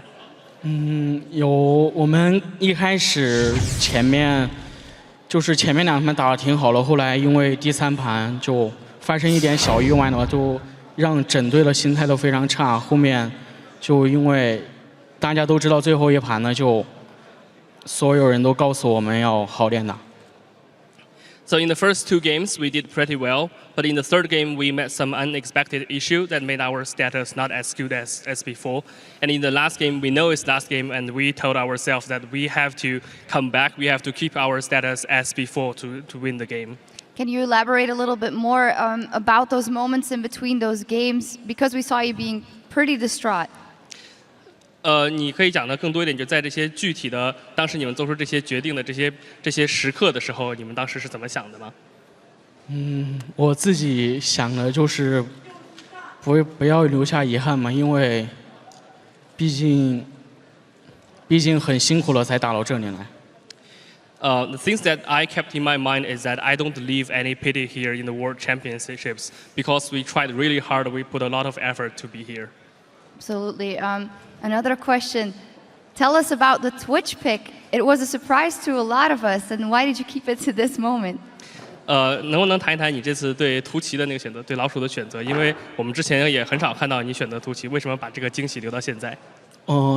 我们一开始前面就是前面2盘打得挺好了，后来因为第3盘就发生一点小意外呢，就让整队的心态都非常差。后面就因为大家都知道最后一盘呢，就所有人都告诉我们要好点打。So in the first 2 games, we did pretty well, but in the 3rd game, we met some unexpected issue that made our status not as good as before. And in the last game, we know it's last game, and we told ourselves that we have to come back, we have to keep our status as before to win the game. Can you elaborate a little bit more about those moments in between those games? Because we saw you being pretty distraught. 你可以讲的更多一点，就在这些具体的当时你们做出这些决定的这些时刻的时候，你们当时是怎么想的吗？我自己想的就是不要留下遗憾嘛，因为毕竟很辛苦了才打到这里来。The things that I kept in my mind is that I don't leave any pity here in the World Championships because we tried really hard, we put a lot of effort to be here. Absolutely. Another question. Tell us about the Twitch pick. It was a surprise to a lot of us, and why did you keep it to this moment? 能不能谈一谈你这次对图奇的那个选择，对老鼠的选择？因为我们之前也很少看到你选择图奇，为什么把这个惊喜留到现在？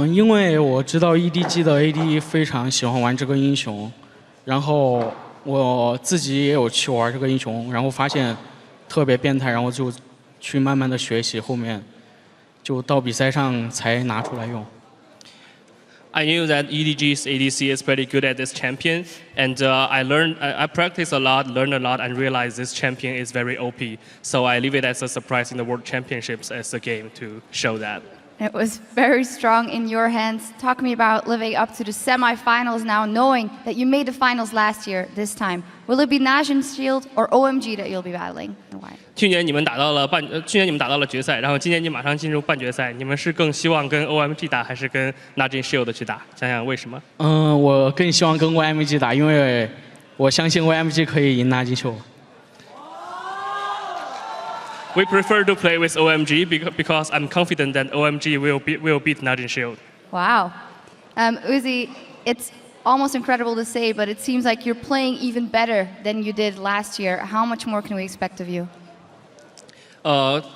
因为我知道 EDG 的 AD 非常喜欢玩这个英雄，然后我自己也有去玩这个英雄，然后发现特别变态，然后就去慢慢的学习，后面就到比赛上才拿出来用。I knew that EDG's ADC is pretty good at this champion, and I practiced a lot, learned a lot, and realized this champion is very OP. So I leave it as a surprise in the World Championships as a game to show that. It was very strong in your hands. Talk to me about living up to the semifinals now, knowing that you made the finals last year, this time. Will it be Najin's Shield or OMG that you'll be battling, and why? 去年你们打到了决赛，然后今年你马上进入半决赛，你们是更希望跟 OMG 打，还是跟 Najin Shield 去打？想想为什么？我更希望跟 OMG 打，因为我相信 OMG 可以赢 Najin Shield。We prefer to play with OMG because I'm confident that OMG will beat Najin Shield. Wow. Uzi, it's almost incredible to say, but it seems like you're playing even better than you did last year. How much more can we expect of you?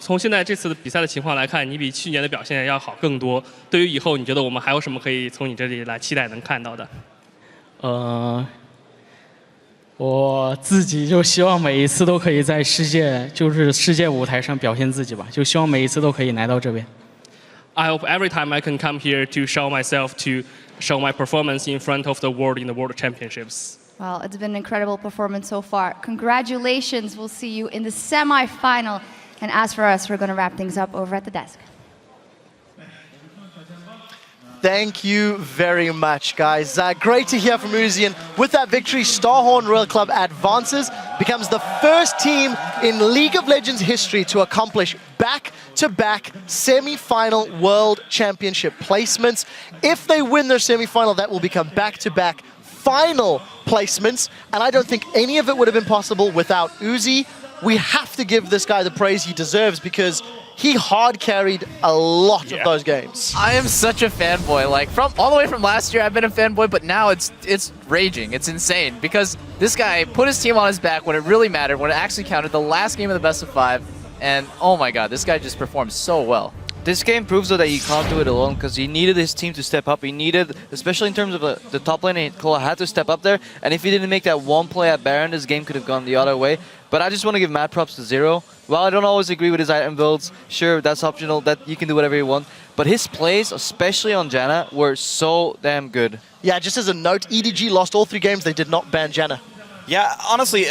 从现在这次的比赛的情况来看，你比去年的表现要好更多。对于以后，你觉得我们还有什么可以从你这里来期待能看到的？我自己就希望每一次都可以在世界舞台上表现自己吧，就希望每一次都可以来到这边。I hope every time I can come here to show myself, to show my performance in front of the world in the World Championships. Well, it's been an incredible performance so far. Congratulations. We'll see you in the semi-final. And as for us, we're going to wrap things up over at the desk. Thank you very much, guys. Great to hear from Uzi. And with that victory, Starhorn Royal Club advances, becomes the first team in League of Legends history to accomplish back-to-back semi-final World Championship placements. If they win their semi-final, that will become back-to-back final placements. And I don't think any of it would have been possible without Uzi. We have to give this guy the praise he deserves because he hard carried a lot of those games. I am such a fanboy. Like all the way from last year, I've been a fanboy, but now it's raging. It's insane because this guy put his team on his back when it really mattered, when it actually counted. The last game of the best of 5, and oh my God, this guy just performed so well. This game proves though that he can't do it alone because he needed his team to step up. He needed, especially in terms of the top lane, Kola had to step up there. And if he didn't make that one play at Baron, this game could have gone the other way. But I just want to give mad props to Zero. While I don't always agree with his item builds, sure, that's optional, that you can do whatever you want. But his plays, especially on Janna, were so damn good. Yeah, just as a note, EDG lost all 3 games. They did not ban Janna. Yeah, honestly,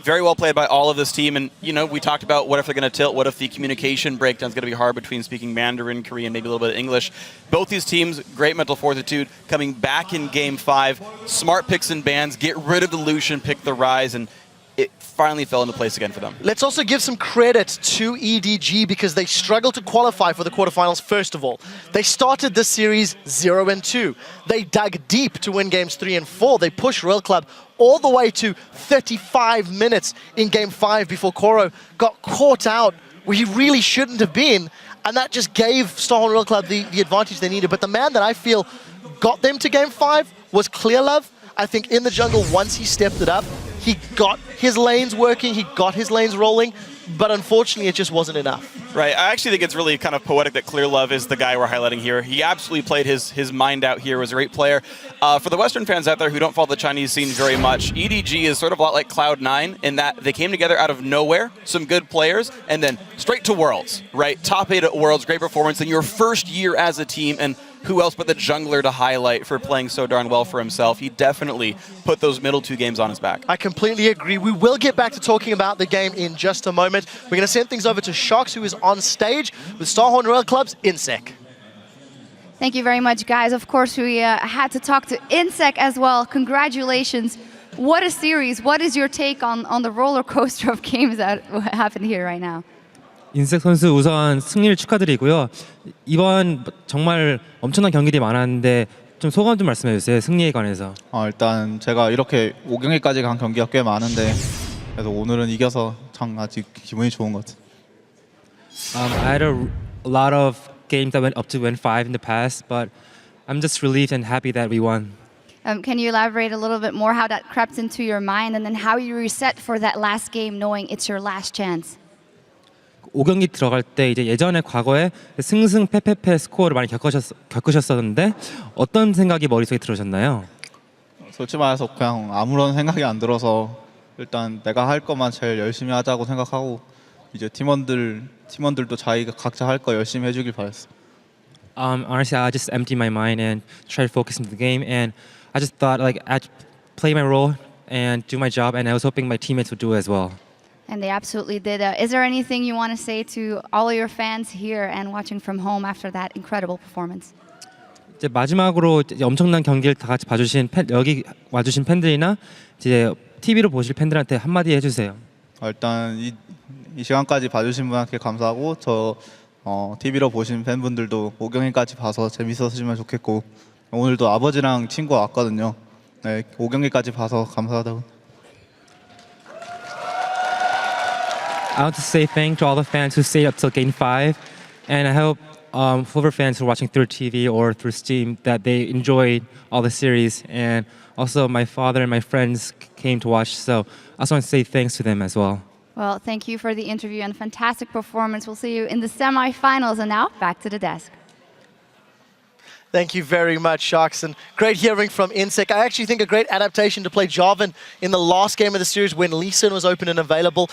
very well played by all of this team. And, you know, we talked about what if they're going to tilt, what if the communication breakdown is going to be hard between speaking Mandarin, Korean, maybe a little bit of English. Both these teams, great mental fortitude, coming back in Game 5. Smart picks and bans, get rid of the Lucian, pick the Ryze, and it finally fell into place again for them. Let's also give some credit to EDG because they struggled to qualify for the quarterfinals first of all. They started this series 0-2. They dug deep to win games 3 and 4. They pushed Royal Club all the way to 35 minutes in Game 5 before Koro got caught out where he really shouldn't have been. And that just gave Starhorn Royal Club the advantage they needed. But the man that I feel got them to Game 5 was Clearlove. I think in the jungle, once he stepped it up, he got his lanes working, he got his lanes rolling, but unfortunately it just wasn't enough. Right, I actually think it's really kind of poetic that Clearlove is the guy we're highlighting here. He absolutely played his mind out here, was a great player. For the Western fans out there who don't follow the Chinese scene very much, EDG is sort of a lot like Cloud9 in that they came together out of nowhere, some good players, and then straight to Worlds, right? Top 8 at Worlds, great performance in your first year as a team, and who else but the jungler to highlight for playing so darn well for himself. He definitely put those middle 2 games on his back. I completely agree. We will get back to talking about the game in just a moment. We're going to send things over to Shox, who is on stage with Starhorn Royal Club's InSec. Thank you very much, guys. Of course, we had to talk to InSec as well. Congratulations. What a series. What is your take on the roller coaster of games that happened here right now? 인색 선수 우선 승리를 축하드리고요. 이번 정말 엄청난 경기들이 많았는데 좀 소감 좀 말씀해 주세요. 승리에 관해서. 일단 제가 이렇게 5경기까지 간 경기가 꽤 많은데 그래서 오늘은 이겨서 참 아직 기분이 좋은 것 같아요. I had a lot of games that went up to win 5 in the past, but I'm just relieved and happy that we won. Can you elaborate a little bit more how that crept into your mind and then how you reset for that last game knowing it's your last chance? 5경기 들어갈 때 이제 예전에 과거에 승승패패패 스코어를 많이 겪으셨었는데 어떤 생각이 머릿속에 들으셨나요? 솔직히 말해서 그냥 아무런 생각이 안 들어서 일단 내가 할 것만 제일 열심히 하자고 생각하고 이제 팀원들도 자기가 각자 할 거 열심히 해주길 바랬어. Honestly, I just emptied my mind and tried to focus into the game, and I just thought like I'd play my role and do my job, and I was hoping my teammates would do it as well. And they absolutely did. Is there anything you want to say to all of your fans here and watching from home after that incredible performance? 이제 마지막으로 이제 엄청난 경기를 다 같이 봐주신 여기 와주신 팬들이나 이제 TV로 보실 팬들한테 한마디 해주세요. 일단 이 시간까지 봐주신 분한테 감사하고 저 TV로 보신 팬분들도 5경기까지 봐서 재밌었으면 좋겠고 오늘도 아버지랑 친구가 왔거든요. 네, 5경기까지 봐서 감사하다고. I want to say thank to all the fans who stayed up till Game 5, and I hope whoever fans who are watching through TV or through Steam that they enjoyed all the series, and also my father and my friends came to watch, so I also want to say thanks to them as well. Well, thank you for the interview and fantastic performance. We'll see you in the semifinals. And now, back to the desk. Thank you very much, Shox, and great hearing from InSec. I actually think a great adaptation to play JiaWen in the last game of the series when Lee Sin was open and available.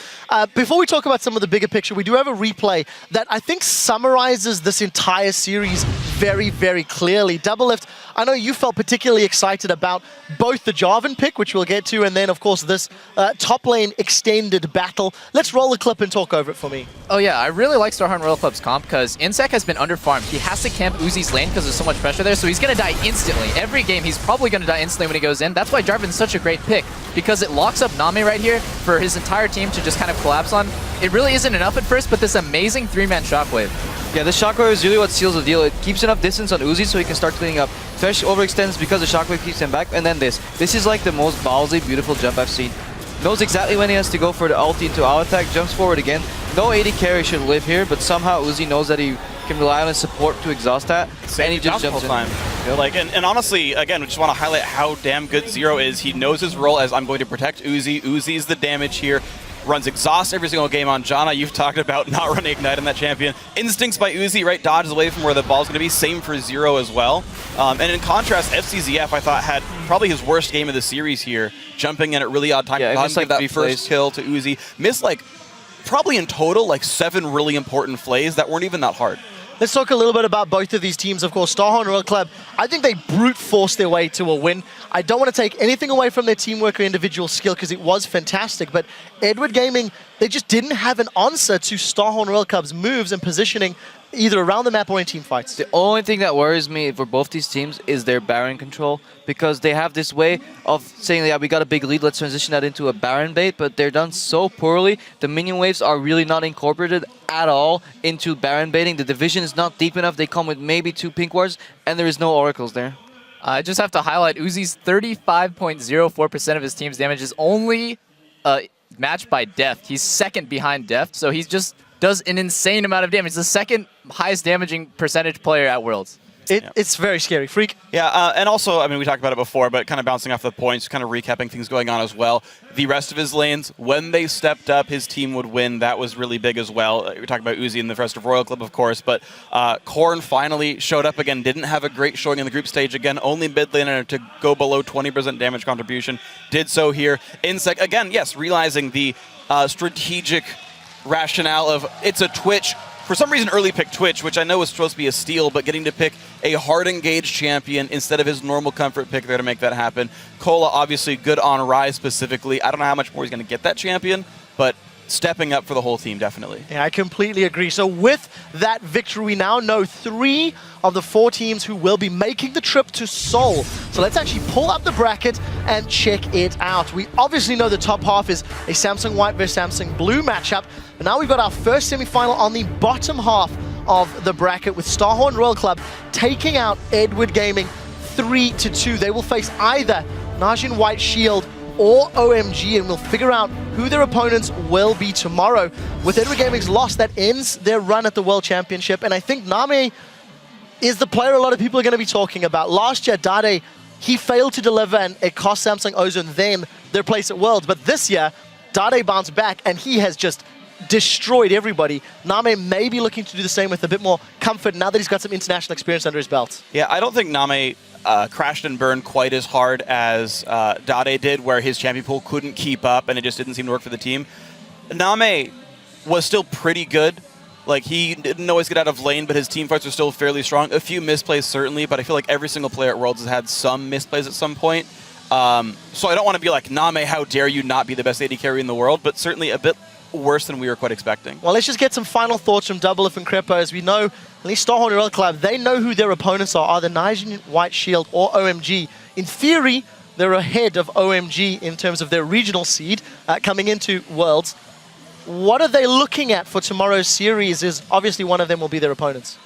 Before we talk about some of the bigger picture, we do have a replay that I think summarizes this entire series very, very clearly. Doublelift, I know you felt particularly excited about both the JiaWen pick, which we'll get to, and then, of course, this top lane extended battle. Let's roll the clip and talk over it for me. Oh yeah, I really like Starhorn Royal Club's comp because InSec has been underfarmed. He has to camp Uzi's lane because there's so much pressure there, so he's going to die instantly. Every game, he's probably going to die instantly when he goes in. That's why JiaWen's such a great pick, because it locks up NaMei right here for his entire team to just kind of collapse on. It really isn't enough at first, but this amazing 3-man shockwave. Yeah, the shockwave is really what seals the deal. It keeps enough distance on Uzi so he can start cleaning up. Thresh overextends because the shockwave keeps him back, and then this. This is like the most ballsy, beautiful jump I've seen. Knows exactly when he has to go for the ulti into our attack, jumps forward again. No AD carry should live here, but somehow Uzi knows that he can rely on his support to exhaust that, and he just jumps in. You know, like, and honestly, again, we just want to highlight how damn good Zero is. He knows his role as I'm going to protect Uzi. Uzi's the damage here. Runs exhaust every single game on Jana. You've talked about not running Ignite on that champion. Instincts by Uzi, right? Dodges away from where the ball's going to be. Same for Zero as well. And in contrast, Fzzf, I thought, had probably his worst game of the series here. Jumping in at really odd time. Yeah, missed like that first kill to Uzi. Missed like, probably in total, like 7 really important plays that weren't even that hard. Let's talk a little bit about both of these teams. Of course, Starhorn Royal Club, I think they brute forced their way to a win. I don't want to take anything away from their teamwork or individual skill because it was fantastic, but Edward Gaming, they just didn't have an answer to Starhorn Royal Club's moves and positioning either around the map or in team fights. The only thing that worries me for both these teams is their Baron control, because they have this way of saying, yeah, we got a big lead, let's transition that into a Baron bait, but they're done so poorly. The minion waves are really not incorporated at all into Baron baiting. The division is not deep enough. They come with maybe 2 pink wards, and there is no oracles there. I just have to highlight Uzi's 35.04% of his team's damage is only matched by Deft. He's second behind Deft, so he's just does an insane amount of damage. The second highest damaging percentage player at Worlds. It's very scary. Freak. Yeah, and also, I mean, we talked about it before, but kind of bouncing off the points, kind of recapping things going on as well. The rest of his lanes, when they stepped up, his team would win. That was really big as well. We're talking about Uzi and the rest of Royal Club, of course, but Korn finally showed up again, didn't have a great showing in the group stage again, only mid laner to go below 20% damage contribution. Did so here. InSec, again, yes, realizing the strategic rationale of it's a Twitch. For some reason, early pick Twitch, which I know was supposed to be a steal, but getting to pick a hard-engaged champion instead of his normal comfort pick there to make that happen. Cola, obviously good on Rise specifically. I don't know how much more he's going to get that champion, but stepping up for the whole team, definitely. Yeah, I completely agree. So with that victory, we now know 3 of the 4 teams who will be making the trip to Seoul. So let's actually pull up the bracket and check it out. We obviously know the top half is a Samsung White versus Samsung Blue matchup, but now we've got our first semi-final on the bottom half of the bracket with Starhorn Royal Club taking out Edward Gaming 3-2. They will face either Najin White Shield or OMG, and we'll figure out who their opponents will be tomorrow. With Edward Gaming's loss, that ends their run at the World Championship, and I think NaMei is the player a lot of people are going to be talking about. Last year, Dade, he failed to deliver, and it cost Samsung Ozone then their place at Worlds, but this year, Dade bounced back, and he has just destroyed everybody. NaMei may be looking to do the same with a bit more comfort now that he's got some international experience under his belt. Yeah, I don't think NaMei crashed and burned quite as hard as Dade did, where his champion pool couldn't keep up and it just didn't seem to work for the team. NaMei was still pretty good. Like, he didn't always get out of lane, but his team fights were still fairly strong. A few misplays, certainly, but I feel like every single player at Worlds has had some misplays at some point. So I don't want to be like, NaMei, how dare you not be the best AD carry in the world, but certainly a bit worse than we were quite expecting. Well, let's just get some final thoughts from Doublelift and Crepo. As we know, at least Starhorn Royal Club, they know who their opponents are, either Najin White Shield or OMG. In theory, they're ahead of OMG in terms of their regional seed coming into Worlds. What are they looking at for tomorrow's series? Is obviously one of them will be their opponents.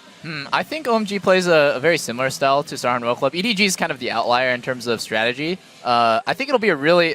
I think OMG plays a very similar style to Starhorn Royal Club. EDG is kind of the outlier in terms of strategy. I think it'll be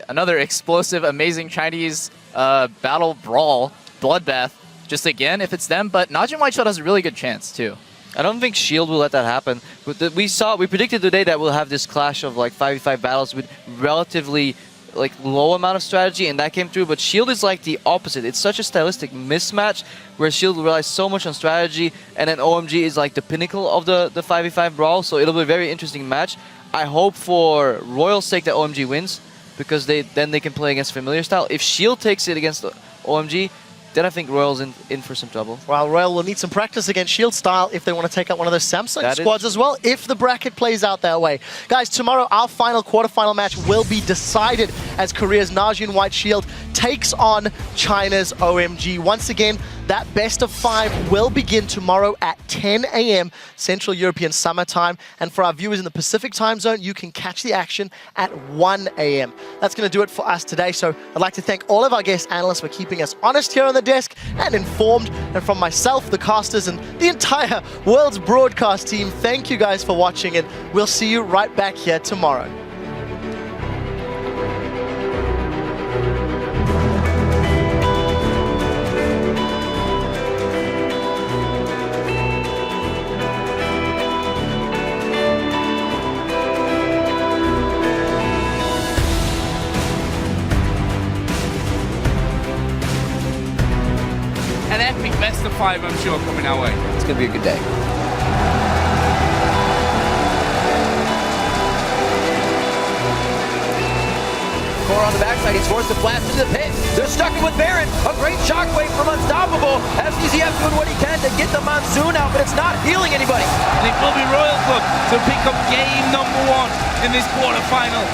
another explosive, amazing Chinese battle brawl, bloodbath, just again, if it's them. But Najin White Shield has a really good chance, too. I don't think Shield will let that happen. But we predicted today that we'll have this clash of like 5v5 battles with relatively like low amount of strategy, and that came through. But Shield is like the opposite. It's such a stylistic mismatch where Shield relies so much on strategy, and then OMG is like the pinnacle of the 5v5 brawl. So it'll be a very interesting match. I hope for Royal's sake that OMG wins, because then they can play against familiar style. If Shield takes it against OMG, then I think Royal's in for some trouble. Well, Royal will need some practice against Shield style if they want to take out one of those Samsung squads as well, if the bracket plays out that way. Guys, tomorrow our final quarterfinal match will be decided as Korea's Najin White Shield takes on China's OMG. Once again, that best of 5 will begin tomorrow at 10 a.m. Central European Summer Time. And for our viewers in the Pacific time zone, you can catch the action at 1 a.m. That's going to do it for us today. So I'd like to thank all of our guest analysts for keeping us honest here on the desk and informed. And from myself, the casters, and the entire World's broadcast team, thank you guys for watching, and we'll see you right back here tomorrow. An epic best of 5, I'm sure, coming our way. It's going to be a good day. Core on the backside, he's forced to blast into the pit. They're stuck in with Baron. A great shockwave from Unstoppable. FZF doing what he can to get the Monsoon out, but it's not healing anybody. And it will be Royal Club to pick up game number 1 in this quarterfinal.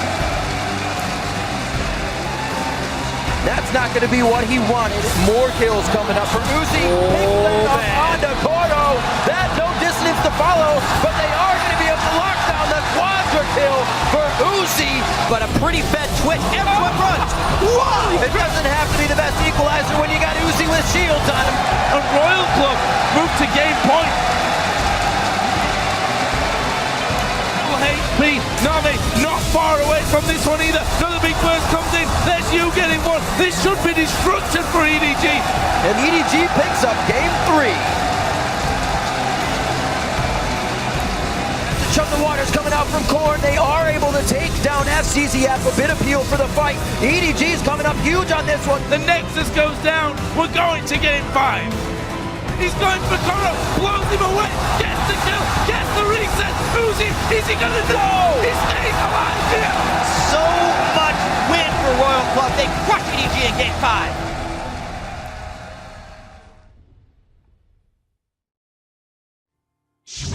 That's not going to be what he wanted. More kills coming up for Uzi. Onto Cordo. That's no distance to follow, but they are going to be able to lock down the quadra kill for Uzi. But a pretty fed Twitch. Everyone runs. Whoa! It doesn't have to be the best equalizer when you got Uzi with shields on him. A Royal Club move to game point. HP, NaMei not far away from this one either. Another big burst comes in. There's you getting one. This should be destruction for EDG. And EDG picks up game 3. Waters coming out from Korn. They are able to take down Fzzf. A bit of peel for the fight. EDG's coming up huge on this one. The Nexus goes down. We're going to game 5. He's going for Koro, blows him away, gets the kill, gets the reset. Uzi, is he gonna do it? He's staying alive here. So much win for Royal Club. They crushed EDG in game 5.